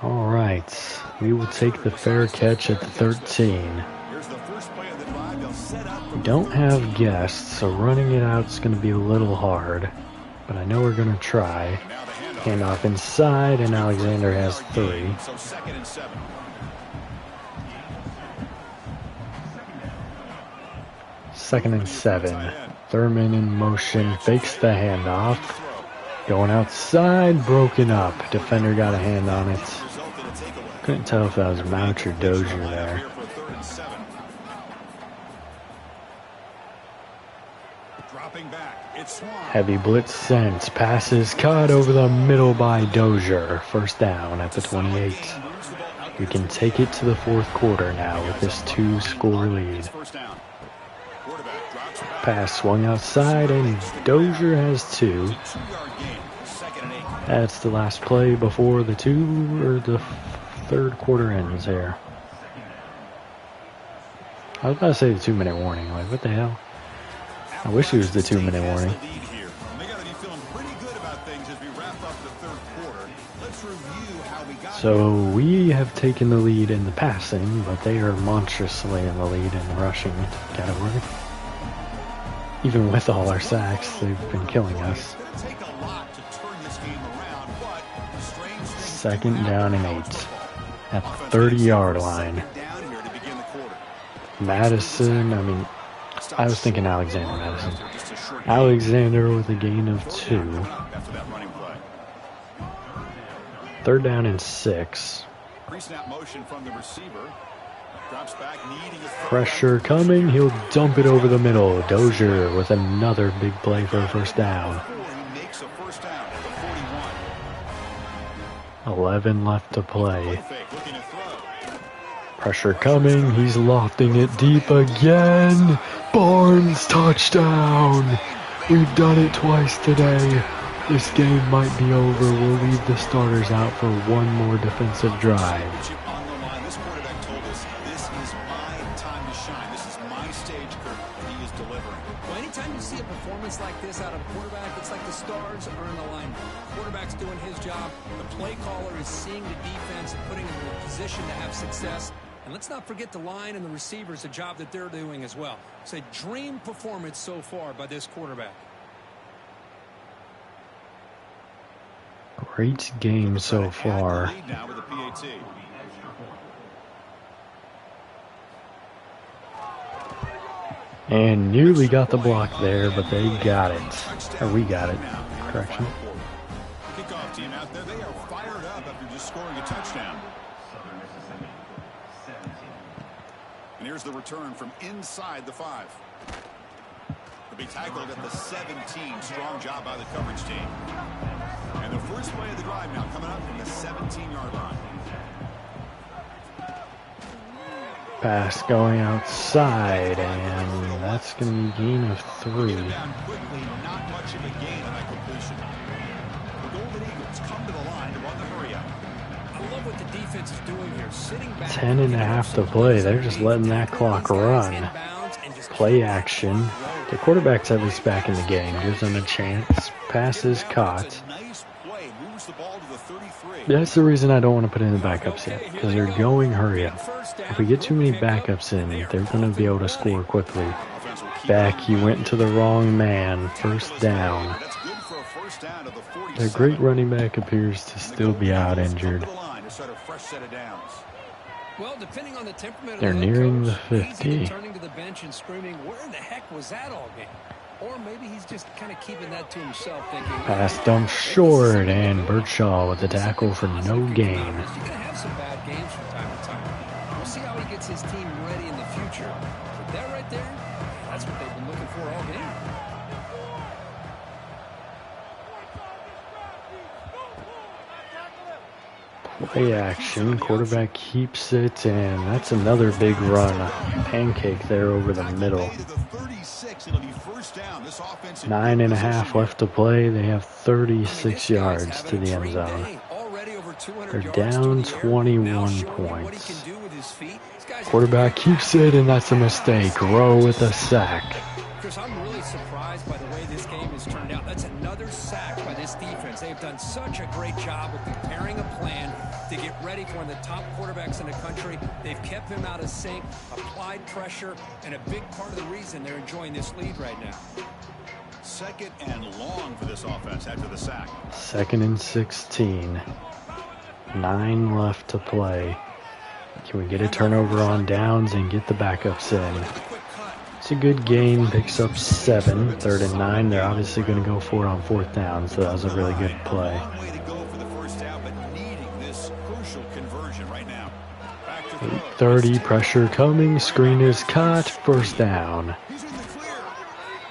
All right, we will take the fair catch at the 13.
Here's the first play of the drive. They'll set up.
We don't have guests, so running it out is going to be a little hard, but I know we're going to try. Handoff inside, and Alexander has 3.
So 2nd and 7.
Second and 7. Thurman in motion, fakes the handoff. Going outside, broken up. Defender got a hand on it. Couldn't tell if that was Mouch or Dozier there. Heavy blitz sense. Passes cut over the middle by Dozier. First down at the 28. We can take it to the fourth quarter now with this 2-score lead. Pass swung outside, and Dozier has 2. That's the last play before the third quarter ends here. I was about to say the 2-minute warning. Like, what the hell? I wish it was the 2-minute warning. So we have taken the lead in the passing, but they are monstrously in the lead in the rushing category. Even with all our sacks, they've been killing us. 2nd down and 8 at the 30-yard line. Madison, I was thinking Alexander Madison. Alexander with a gain of 2. 3rd down and 6. Pressure coming. He'll dump it over the middle. Dozier with another big play for a first down. 11 left to play. Pressure coming. He's lofting it deep again. Barnes touchdown. We've done it twice today. This game might be over. We'll leave the starters out for one more defensive drive.
This quarterback told us, this is my time to shine. This is my stage, Kirk, and he is delivering.
Well, anytime you see a performance like this out of a quarterback, it's like the stars are in alignment. The quarterback's doing his job. The play caller is seeing the defense and putting them in a position to have success. And let's not forget the line and the receivers, the job that they're doing as well. It's a dream performance so far by this quarterback.
Great game so far. And nearly got the block there, but they got it. Or we got it. Correction.
Kickoff team out there, they are fired up after just scoring a touchdown. And here's the return from inside the 5. To be tackled at the 17. Strong job by the coverage team. And the first play of the drive now coming up from the 17-yard line.
Pass going outside, and that's going to be a gain of 3.
Down quickly, not much of a gain on that completion. The Golden Eagles come to the line to run the hurry up.
I love what the defense is doing here. Sitting back.
10.5 to play. They're just letting that clock run. Play action. The quarterback's at least back in the game. Gives them a chance. Pass is caught.
Nice play. Moves the ball to the 33.
That's the reason I don't want to put in the backups yet. Because they're going hurry up. If we get too many backups in, they're going to be able to score quickly. Back, he went to the wrong man. First down. Their great running back appears to still be out injured.
Well, depending on the temperament
They're
of the
nearing the
coach,
50.
turning to the bench and screaming, "Where in the heck was that all game?" Or maybe he's just kind of keeping that to himself, thinking.
Pass dump short, and Birdshaw with the tackle for no gain.
You're going to have some bad games from time to time. We'll see how he gets his team ready in the future. But that right there, that's what they've been looking for all game.
Play action. Quarterback keeps it, and that's another big run. Pancake there over the middle. 9.5 left to play. They have 36 yards to the end zone. They're down 21 points. Quarterback keeps it, and that's a mistake. Rowe with a sack.
Chris, I'm really surprised by the way this game has turned out. That's another sack by this defense. They've done such a great job of preparing a plan to get ready for one of the top quarterbacks in the country. They've kept him out of sync, applied pressure, and a big part of the reason they're enjoying this lead right now.
Second and long for this offense after the sack.
2nd and 16. 9 left to play. Can we get a turnover on downs and get the backups in? It's a good game. Picks up 7. 3rd and 9. They're obviously going to go for it on 4th down, so that was a really good play. 30 pressure coming. Screen is caught. First down.
He's in the clear.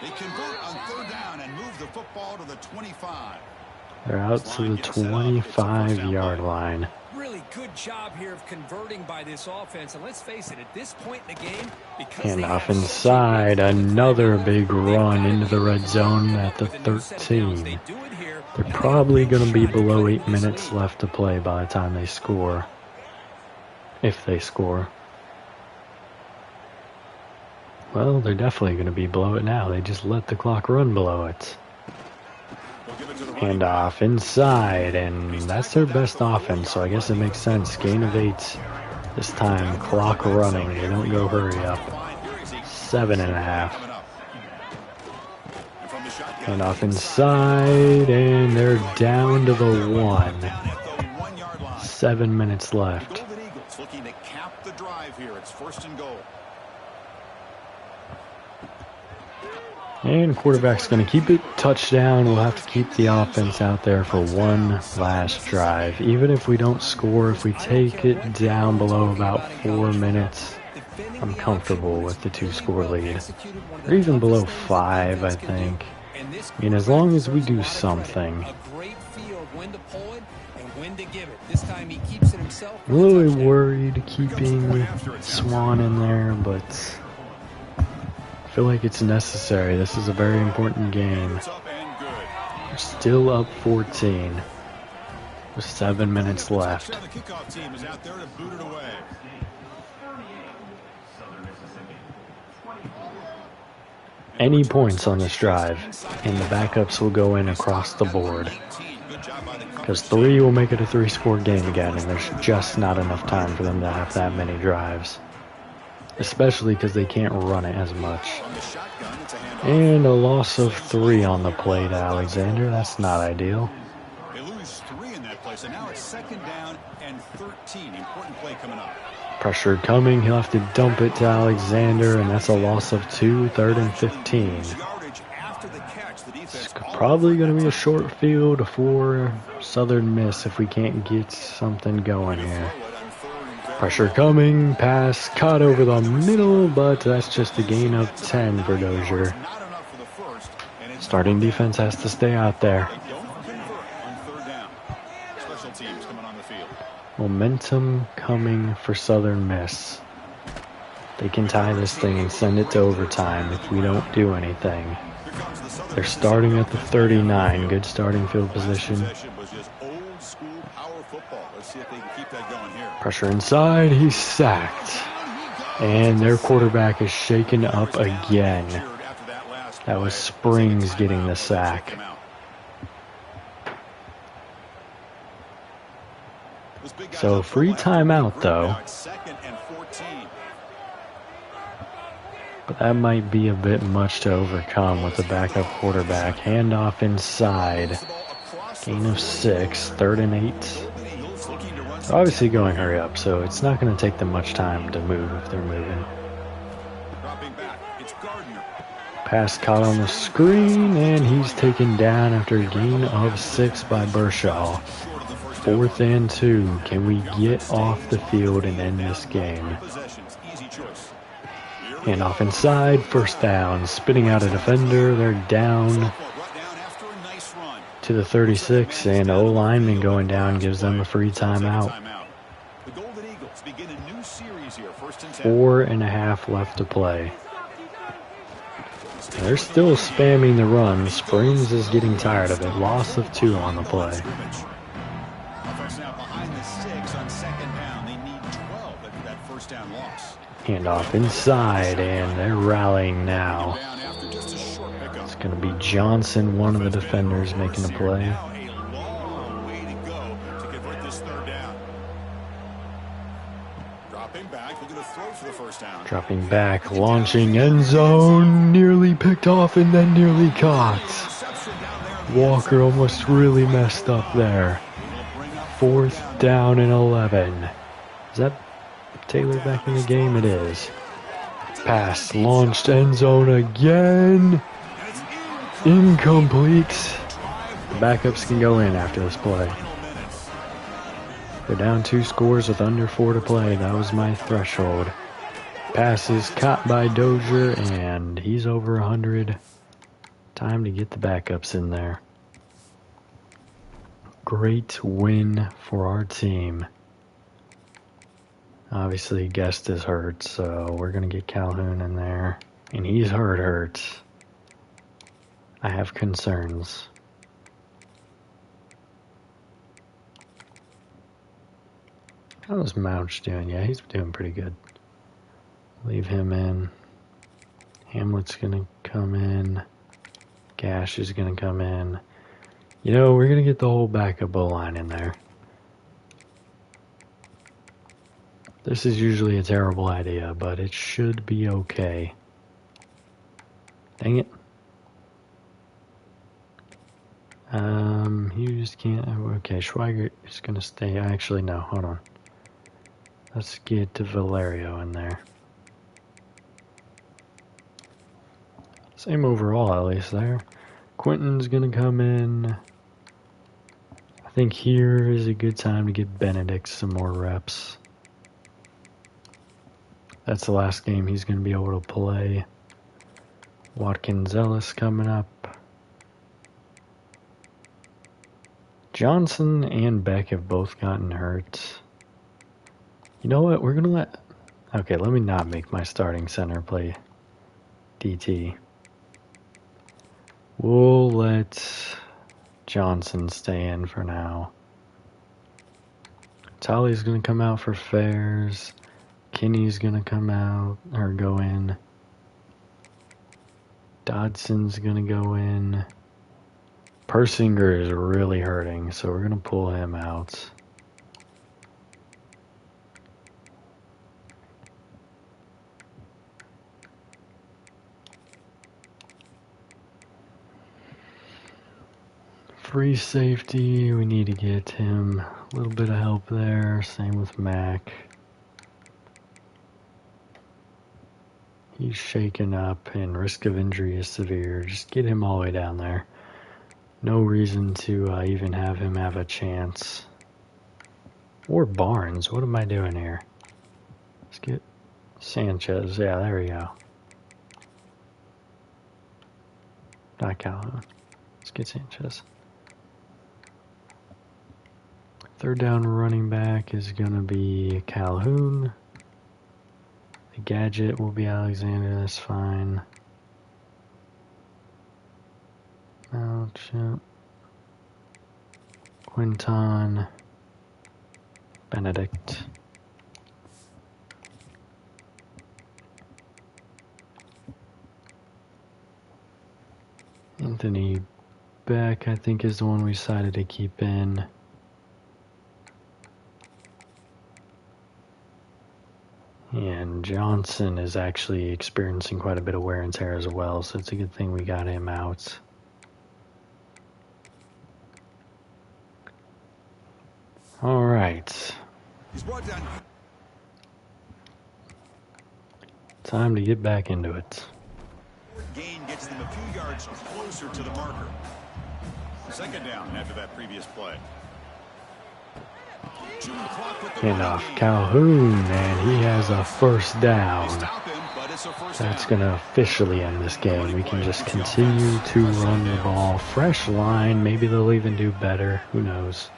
They convert on 3rd down and move the football to the 25.
They're out to the 25-yard line.
Really good job here of converting by this offense. And let's face it, at this point in the game, because
And off inside, another big run into the red zone at the 13. They're probably going to be below 8 minutes left to play by the time they score. If they score. Well, they're definitely going to be below it now. They just let the clock run below it. Hand off inside, and that's their best offense, so I guess it makes sense. Gain of 8 this time. Clock running. They don't go hurry up. 7.5. Hand off inside, and they're down to the 1. 7 minutes left.
Looking to cap the drive here. It's 1st and goal.
And quarterback's going to keep it. Touchdown. We'll have to keep the offense out there for one last drive. Even if we don't score, if we take it down below about 4 minutes, I'm comfortable with the 2-score lead. Or even below 5, I think. I mean, as long as we do something. I'm a little bit worried keeping Swan in there, but I feel like it's necessary. This is a very important game. We're still up 14 with 7 minutes left.
The kickoff team is out there to boot it away.
Any points on this drive, and the backups will go in across the board. Because 3 will make it a 3-score game again, and there's just not enough time for them to have that many drives. Especially because they can't run it as much. And a loss of 3 on the play to Alexander. That's not ideal.
They lose 3 in that play, so now it's 2nd down and 13. Important play coming up.
Pressure coming. He'll have to dump it to Alexander, and that's a loss of 2, 3rd and 15. It's probably going to be a short field for Southern Miss if we can't get something going here. Pressure coming. Pass caught over the middle, but that's just a gain of 10 for Dozier. Starting defense has to stay out there. Momentum coming for Southern Miss. They can tie this thing and send it to overtime if we don't do anything. They're starting at the 39. Good starting field position. Pressure inside. He's sacked. And their quarterback is shaken up again. That was Springs getting the sack. So free timeout though. But that might be a bit much to overcome with the backup quarterback. Handoff inside. Gain of 6, 3rd and 8. They're obviously going hurry up, so it's not going to take them much time to move if they're moving. Pass caught on the screen, and he's taken down after a gain of 6 by Bershaw. 4th and 2. Can we get off the field and end this game? Handoff inside, 1st down. Spitting out a defender. They're down to the 36, and O-lineman going down gives them a free timeout. 4.5 left to play. They're still spamming the run. Springs is getting tired of it. Loss of 2 on the play. Handoff inside, and they're rallying now. It's going to be Johnson, one of the defenders, making the play. Dropping back, launching end zone, nearly picked off and then nearly caught. Walker almost really messed up there. 4th down and 11. Is that Taylor back in the game? It is. Pass launched, end zone again. Incomplete. The backups can go in after this play. They're down 2 scores with under 4 to play. That was my threshold. Pass is caught by Dozier, and he's over 100. Time to get the backups in there. Great win for our team. Obviously, Guest is hurt, so we're going to get Calhoun in there. And he's hurt. I have concerns. How's Mouch doing? Yeah, he's doing pretty good. Leave him in. Hamlet's going to come in. Gash is going to come in. You know, we're going to get the whole backup O-line in there. This is usually a terrible idea, but it should be okay. Dang it. You just can't. Okay, Schweiger is going to stay. Actually, no, hold on. Let's get to Valerio in there. Same overall, at least there. Quentin's going to come in. I think here is a good time to get Benedict some more reps. That's the last game he's going to be able to play. Watkins Ellis coming up. Johnson and Beck have both gotten hurt. You know what? We're going to let... Okay, let me not make my starting center play DT. We'll let Johnson stay in for now. Tolly's going to come out for Fairs. Kinney's going to come out, or go in. Dodson's going to go in. Persinger is really hurting, so we're going to pull him out. Free safety, we need to get him a little bit of help there. Same with Mac. he's shaken up and risk of injury is severe, just get him all the way down there. No reason to even have him have a chance. Or Barnes. What am I doing here? Let's get Sanchez. Yeah, there we go. Not Calhoun. Let's get Sanchez. Third down running back is going to be Calhoun. The gadget will be Alexander. That's fine. Quinton. Benedict. Anthony Beck, I think, is the one we decided to keep in. And Johnson is actually experiencing quite a bit of wear and tear as well, so it's a good thing we got him out. All right. Time to get back into it.
Gain gets them a few yards closer to the marker. Second down after that previous play.
Handoff Calhoun, and he has a first down. That's going to officially end this game. We can just continue to run the ball. Fresh line, maybe they'll even do better. Who knows?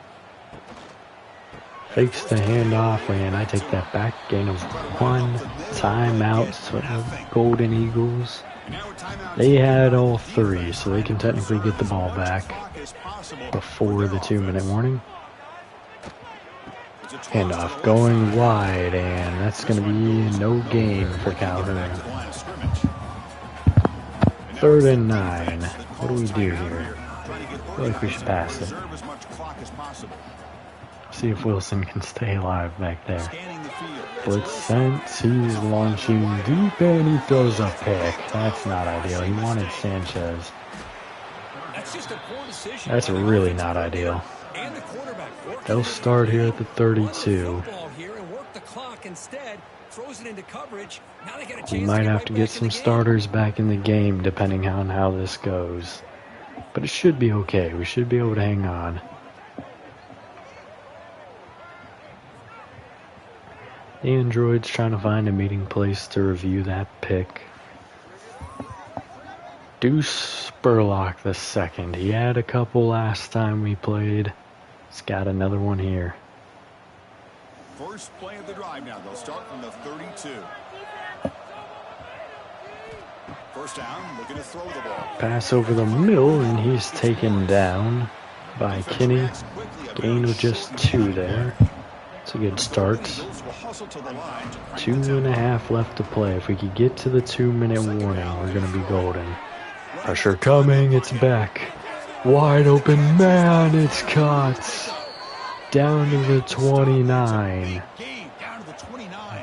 Fakes the handoff, and I take that back. Gain of 1. Timeout, so Golden Eagles. They had all 3, so they can technically get the ball back before the 2-minute warning. Handoff going wide, and that's going to be no gain for Calhoun. 3rd and 9. What do we do here? I feel like we should pass it. See if Wilson can stay alive back there. Blitz sent. He's launching deep, and he throws a pick. That's not ideal. He wanted Sanchez. That's really not ideal. They'll start here at the 32. We might have to get some starters back in the game depending on how this goes. But it should be okay. We should be able to hang on. The android's trying to find a meeting place to review that pick. Deuce Spurlock the second. He had a couple last time we played. He's got another one here.
First play of the drive now. They'll start from the 32. First down, looking to throw the ball.
Pass over the middle, and he's taken down by Kinney. Gain of just 2 there. It's a good start. 2.5 left to play. If we could get to the 2-minute warning, we're going to be golden. Pressure coming. It's back. Wide open man. It's caught. Down to the 29.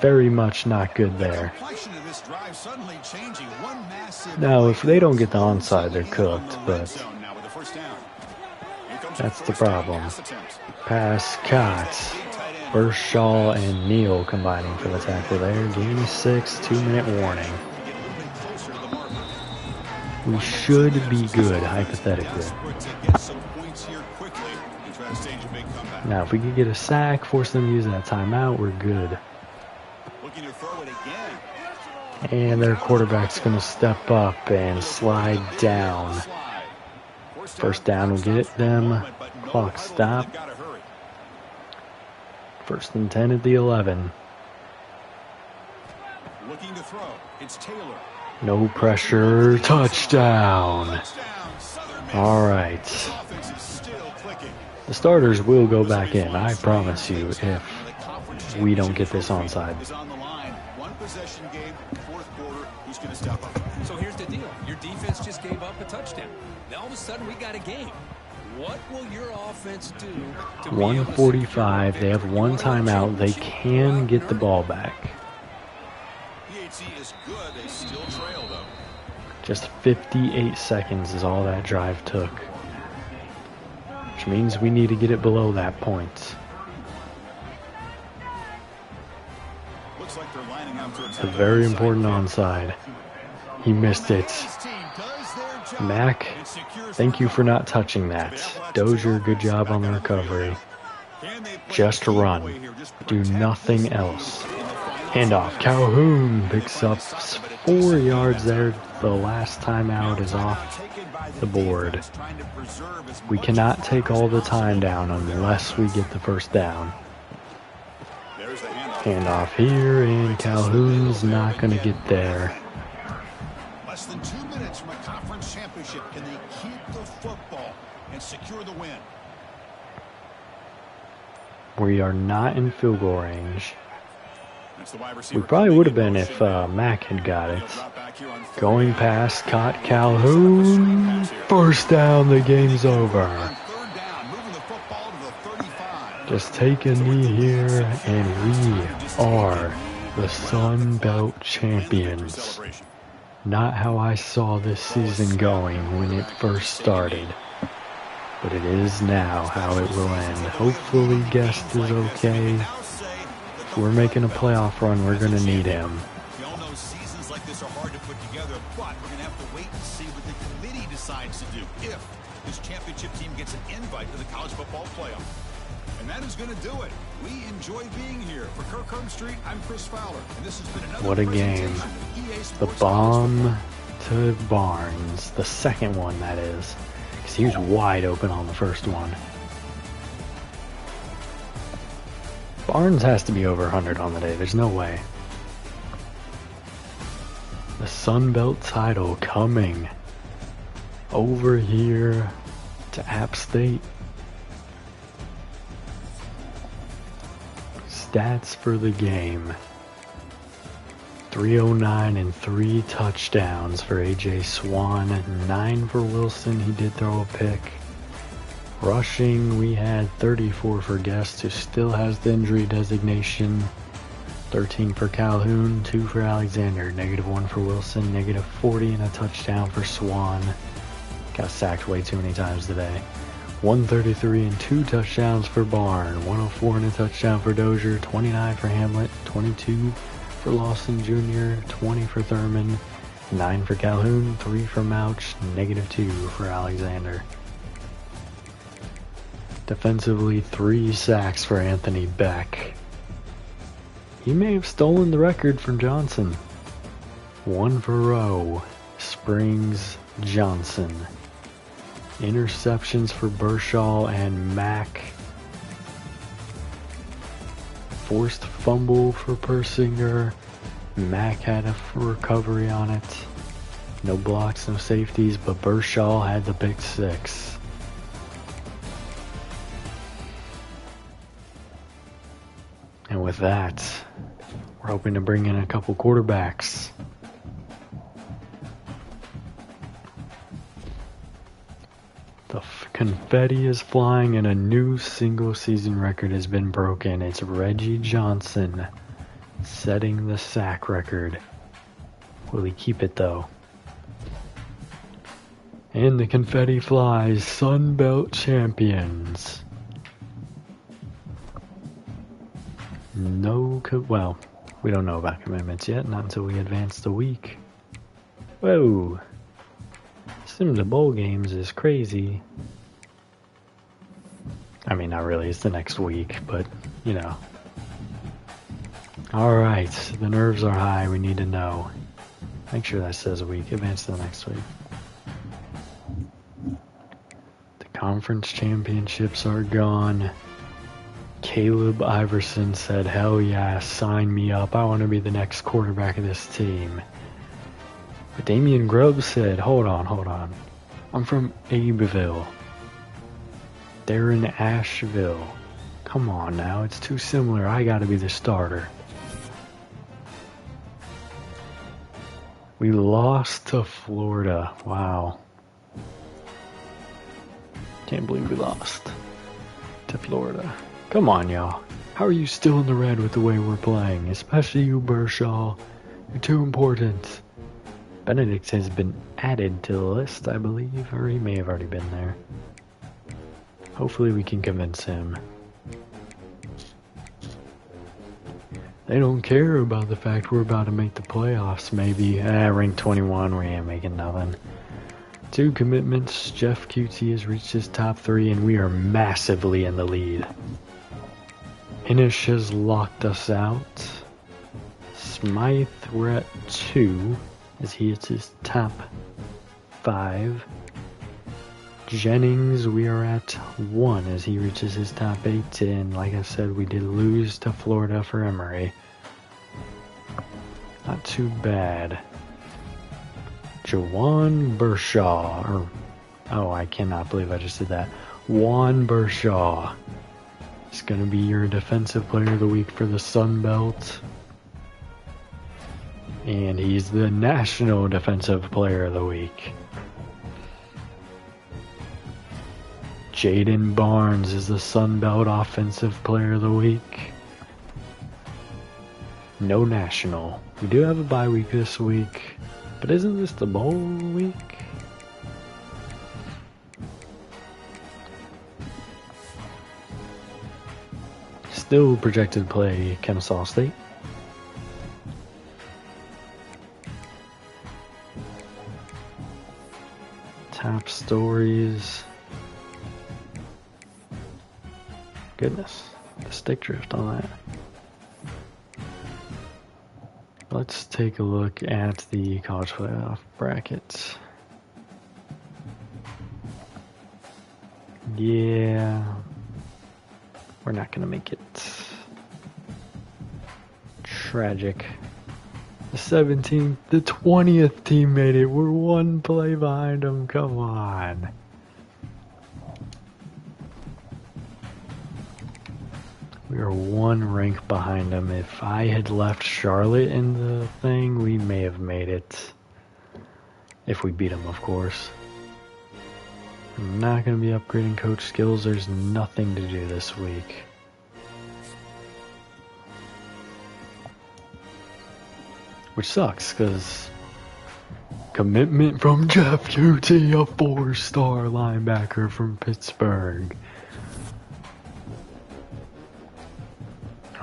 Very much not good there. Now, if they don't get the onside, they're cooked, but that's the problem. Pass caught. Bershaw and Neal combining for the tackle there. Gain of 6, 2-minute warning. We should be good, hypothetically. Now, if we could get a sack, force them to use that timeout, we're good. And their quarterback's going to step up and slide down. First down will get them. Clock stop. 1st and 10 at the 11.
Looking to throw. It's Taylor.
No pressure. Touchdown. All right. The starters will go back in, I promise you, if we don't get this onside.
So here's the deal. Your defense just gave up a touchdown. Now all of a sudden we got a game. What will your offense do to
1:45. They have 1 timeout. They can get the ball back. Just 58 seconds is all that drive took. Which means we need to get it below that point. It's a very important onside. He missed it. Mac, thank you for not touching that. Dozier, good job on the recovery. Just run. Do nothing else. Handoff. Calhoun picks up 4 yards there. The last timeout is off the board. We cannot take all the time down unless we get the first down. Handoff here, and Calhoun's not going to get there.
Less than 2 minutes from a conference championship. Can they keep the football and secure the win?
We are not in field goal range. We probably would have been if Mac had got it. Going past, caught Calhoun. First down, the game's over. Just take a knee here, and we are the Sun Belt champions. Not how I saw this season going when it first started, but it is now how it will end. Hopefully Guest is okay. If we're making a playoff run, we're going to need him.
We all know seasons like this are hard to put together, but we're going to have to wait and see what the committee decides to do if this championship team gets an invite to the college football playoff. And that is going to do it. We enjoy being here. For Kirkland Street, I'm Chris Fowler, and this has been another
What a game. The bomb to Barnes. The second one, that is. Because he was wide open on the first one. Barnes has to be over 100 on the day. There's no way. The Sun Belt title coming over here to App State. Stats for the game. 309 and 3 touchdowns for A.J. Swan. 9 for Wilson. He did throw a pick. Rushing, we had 34 for Guest, who still has the injury designation. 13 for Calhoun, 2 for Alexander. -1 for Wilson. -40 and a touchdown for Swan. Got sacked way too many times today. 133 and 2 touchdowns for Barn. 104 and a touchdown for Dozier. 29 for Hamlet. 22 for Lawson Jr. 20 for Thurman. 9 for Calhoun. 3 for Mouch. -2 for Alexander. Defensively, 3 sacks for Anthony Beck. He may have stolen the record from Johnson. 1 for Rowe. Springs, Johnson. Interceptions for Bershaw and Mack. Forced fumble for Persinger. Mack had a recovery on it. No blocks, no safeties, but Bershaw had the pick 6. And with that, we're hoping to bring in a couple quarterbacks. The confetti is flying and a new single season record has been broken. It's Reggie Johnson setting the sack record. Will he keep it though? And the confetti flies. Sun Belt champions. Well, we don't know about commitments yet, not until we advance the week. Whoa. Sim to bowl games is crazy. I mean, not really, it's the next week, but, you know. Alright, the nerves are high, we need to know. Make sure that says a week, advance to the next week. The conference championships are gone. Caleb Iverson said, hell yeah, sign me up. I want to be the next quarterback of this team. But Damian Grubb said, hold on. I'm from Abbeville. They're in Asheville. Come on now, it's too similar. I got to be the starter. We lost to Florida. Wow. Can't believe we lost to Florida. Come on, y'all. How are you still in the red with the way we're playing? Especially you, Bershaw. You're too important. Benedict has been added to the list, I believe, or he may have already been there. Hopefully we can convince him. They don't care about the fact we're about to make the playoffs, maybe. Rank 21, we ain't making nothing. 2 commitments. Jeff QT has reached his top 3, and we are massively in the lead. Inish has locked us out. Smythe, we're at 2, as he hits his top 5. Jennings, we are at 1 as he reaches his top 8, and like I said, we did lose to Florida for Emory. Not too bad. Jawan Bershaw, I cannot believe I just did that. Juan Bershaw is going to be your Defensive Player of the Week for the Sun Belt. And he's the National Defensive Player of the Week. Jaden Barnes is the Sun Belt Offensive Player of the Week. No national. We do have a bye week this week, but isn't this the bowl week? Still projected to play Kennesaw State. Top stories. Goodness, the stick drift on that. Let's take a look at the college playoff brackets. Yeah, we're not gonna make it. Tragic. The 17th, the 20th team made it. We're 1 play behind them. Come on. We are 1 rank behind them. If I had left Charlotte in the thing, we may have made it. If we beat them, of course. I'm not going to be upgrading coach skills. There's nothing to do this week. Which sucks, because commitment from Jeff QT, a 4-star linebacker from Pittsburgh.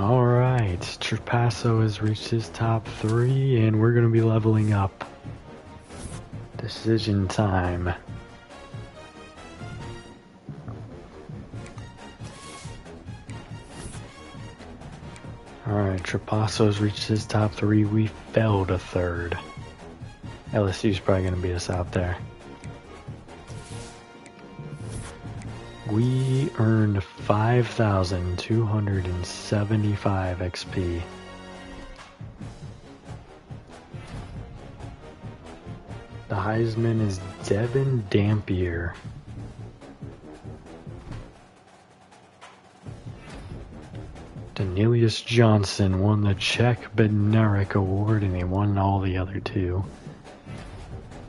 Alright, Trapasso has reached his top 3, and we're going to be leveling up. Decision time. Alright, Trapasso's reached his top 3. We fell to 3rd. LSU's probably going to beat us out there. We earned 5,275 XP. The Heisman is Devin Dampier. Danelius Johnson won the Czech Bednarik Award, and he won all the other 2.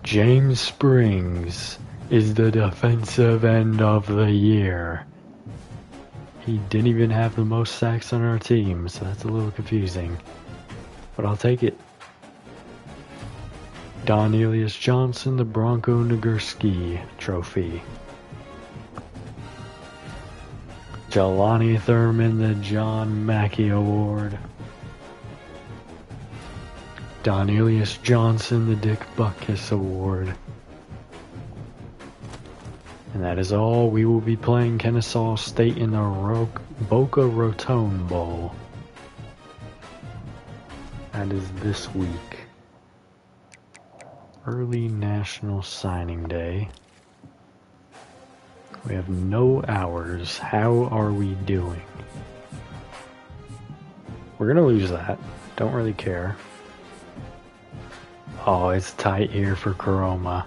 James Springs is the defensive end of the year. He didn't even have the most sacks on our team, so that's a little confusing. But I'll take it. Danelius Johnson, the Bronco Nagurski Trophy. Jelani Thurman, the John Mackey Award. Danelius Johnson, the Dick Butkus Award. And that is all. We will be playing Kennesaw State in the Boca Raton Bowl. That is this week. Early National Signing Day. We have no hours. How are we doing? We're gonna lose that. Don't really care. Oh, it's tight here for Karoma.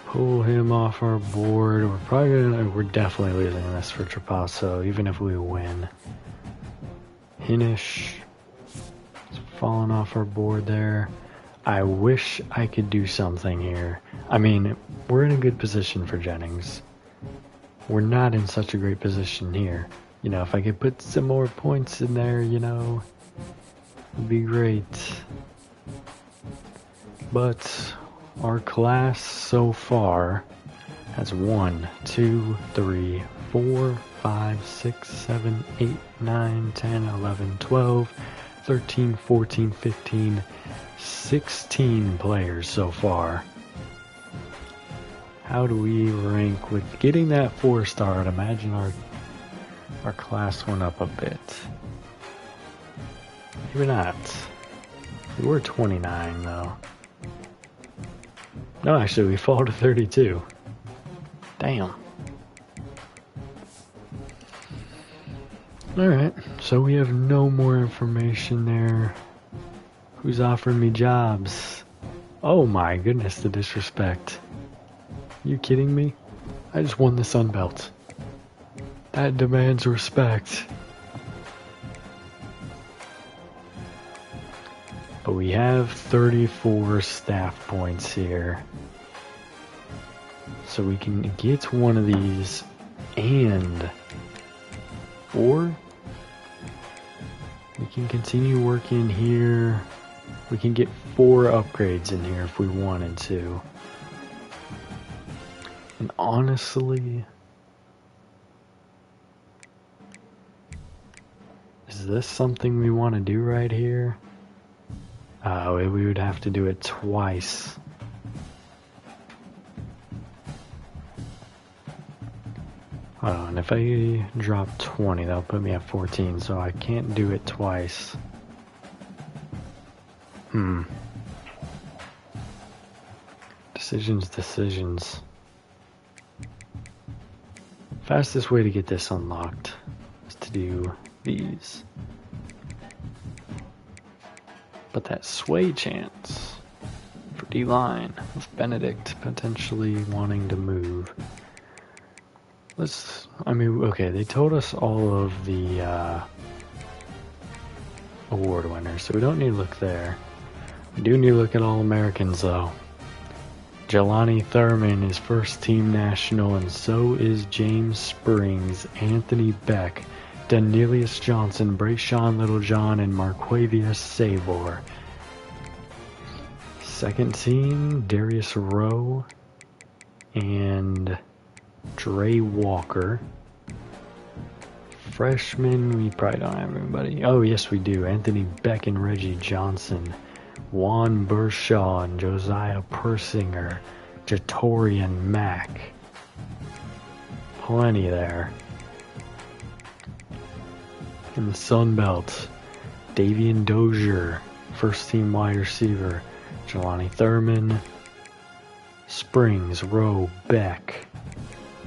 Pull him off our board. We're definitely losing this for Trapasso, even if we win. Hinish is falling off our board there. I wish I could do something here. I mean, we're in a good position for Jennings. We're not in such a great position here. You know, if I could put some more points in there, you know, it'd be great. But our class so far has 1, 2, 3, 4, 5, 6, 7, 8, 9, 10, 11, 12, 13, 14, 15, 16 players so far. How do we rank with getting that 4-star? I'd imagine our class went up a bit. Maybe not. We were 29 though. No, actually we fall to 32. Damn. Alright, so we have no more information there. Who's offering me jobs? Oh my goodness, the disrespect. You kidding me? I just won the Sun Belt. That demands respect. But we have 34 staff points here. So we can get one of these and... or we can continue working here. We can get 4 upgrades in here if we wanted to. And honestly, is this something we want to do right here? We would have to do it twice. And if I drop 20, that'll put me at 14, so I can't do it twice. Decisions. Fastest way to get this unlocked is to do these. But that sway chance for D-line with Benedict potentially wanting to move. Okay, they told us all of the award winners, so we don't need to look there. We do need to look at All-Americans, though. Jelani Thurman is first team national, and so is James Springs, Anthony Beck, Danelius Johnson, Brayshawn Littlejohn, and Marquavius Sabor. Second team, Darius Rowe and Dre Walker. Freshman, we probably don't have anybody. Oh, yes, we do. Anthony Beck and Reggie Johnson. Juan Bershaw and Josiah Persinger. Jatorian Mack. Plenty there. In the Sun Belt, Davian Dozier, first team wide receiver. Jelani Thurman. Springs, Rowe, Beck.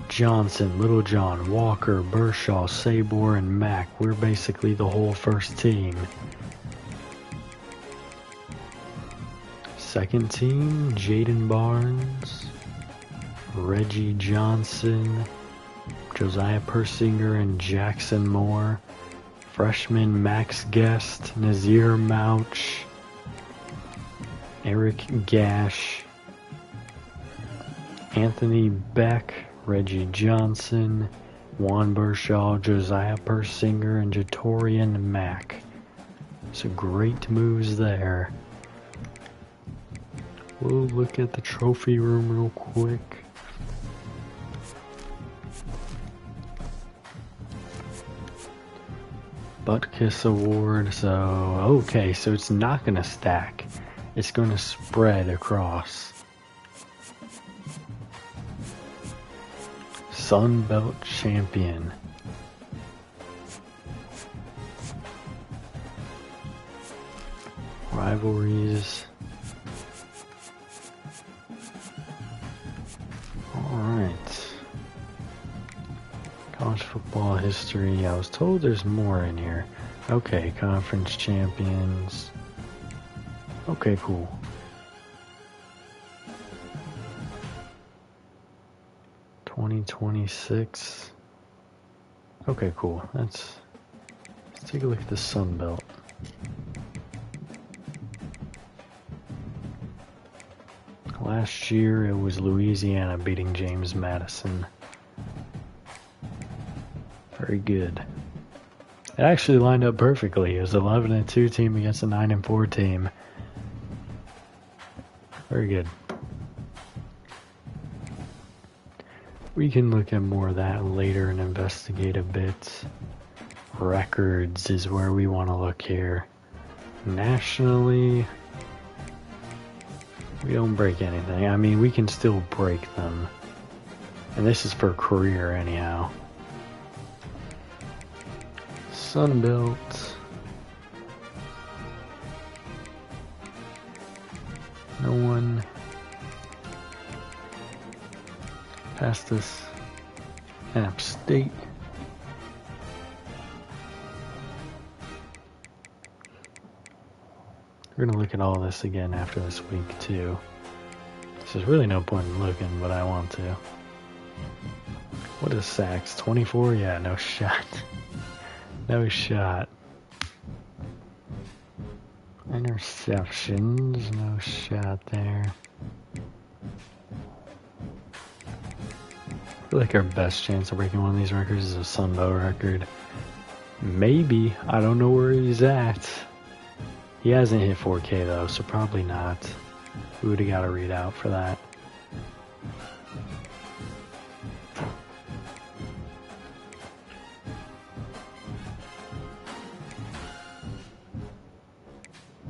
Johnson, Littlejohn, Walker, Bershaw, Sabor, and Mack. We're basically the whole first team. Second team, Jaden Barnes, Reggie Johnson, Josiah Persinger, and Jackson Moore. Freshman, Max Guest, Nazir Mouch, Eric Gash, Anthony Beck, Reggie Johnson, Juan Bershaw, Josiah Persinger, and Jatorian Mack. So great moves there. We'll look at the trophy room real quick. Butkus Award, so okay, so it's not gonna stack. It's gonna spread across. Sun Belt Champion. Rivalries. Alright. College football history. I was told there's more in here. Okay, conference champions. Okay, cool. '26. Okay, cool. Let's take a look at the Sun Belt. Last year it was Louisiana beating James Madison. Very good. It actually lined up perfectly. It was an 11-2 team against a 9-4 team. Very good. We can look at more of that later and investigate a bit. Records is where we want to look here. Nationally, we don't break anything. I mean, we can still break them. And this is for career anyhow. Sunbelt. No one past this. App State. We're going to look at all this again after this week too. There's really no point in looking, but I want to. What is sacks? 24? Yeah, no shot. No shot. Interceptions, no shot there. I feel like our best chance of breaking one of these records is a Sunbow record. Maybe. I don't know where he's at. He hasn't hit 4K though, so probably not. We would have got a readout for that.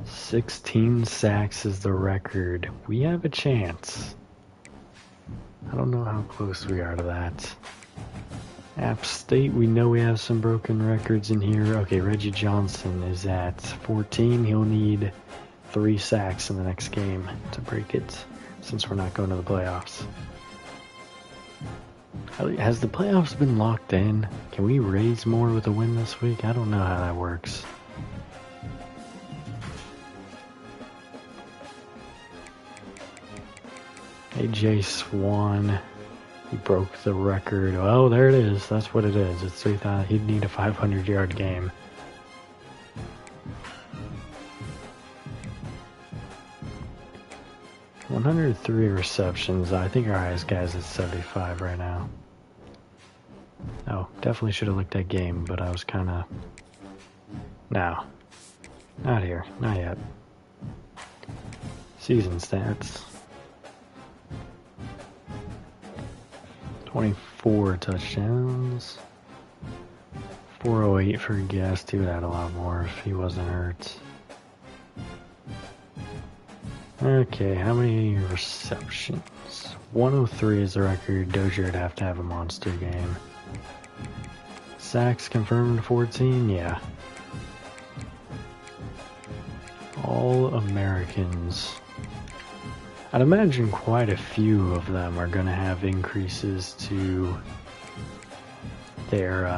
"16 sacks is the record. We have a chance. I don't know how close we are to that. App State, we know we have some broken records in here. Okay, Reggie Johnson is at 14. He'll need 3 sacks in the next game to break it, since we're not going to the playoffs. Has the playoffs been locked in? Can we raise more with a win this week? I don't know how that works. AJ Swan, he broke the record. Oh, there it is. That's what it is. It's 3,000. He'd need a 500-yard game. "103 receptions. I think our highest guy's at 75 right now. Oh, definitely should have looked at game, but I was kind of... No. Not here. Not yet. Season stats. 24 touchdowns. 408 for Guest. He would add a lot more if he wasn't hurt. Okay, how many receptions? 103 is the record. Dozier would have to have a monster game. Sacks confirmed 14? Yeah. All Americans. I'd imagine quite a few of them are going to have increases to their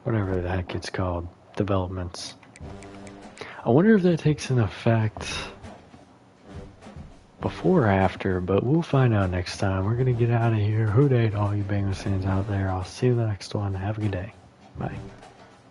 whatever the heck it's called, developments. I wonder if that takes an effect before or after, but we'll find out next time. We're going to get out of here. Who dey to all you Bengals fans out there. I'll see you in the next one. Have a good day. Bye.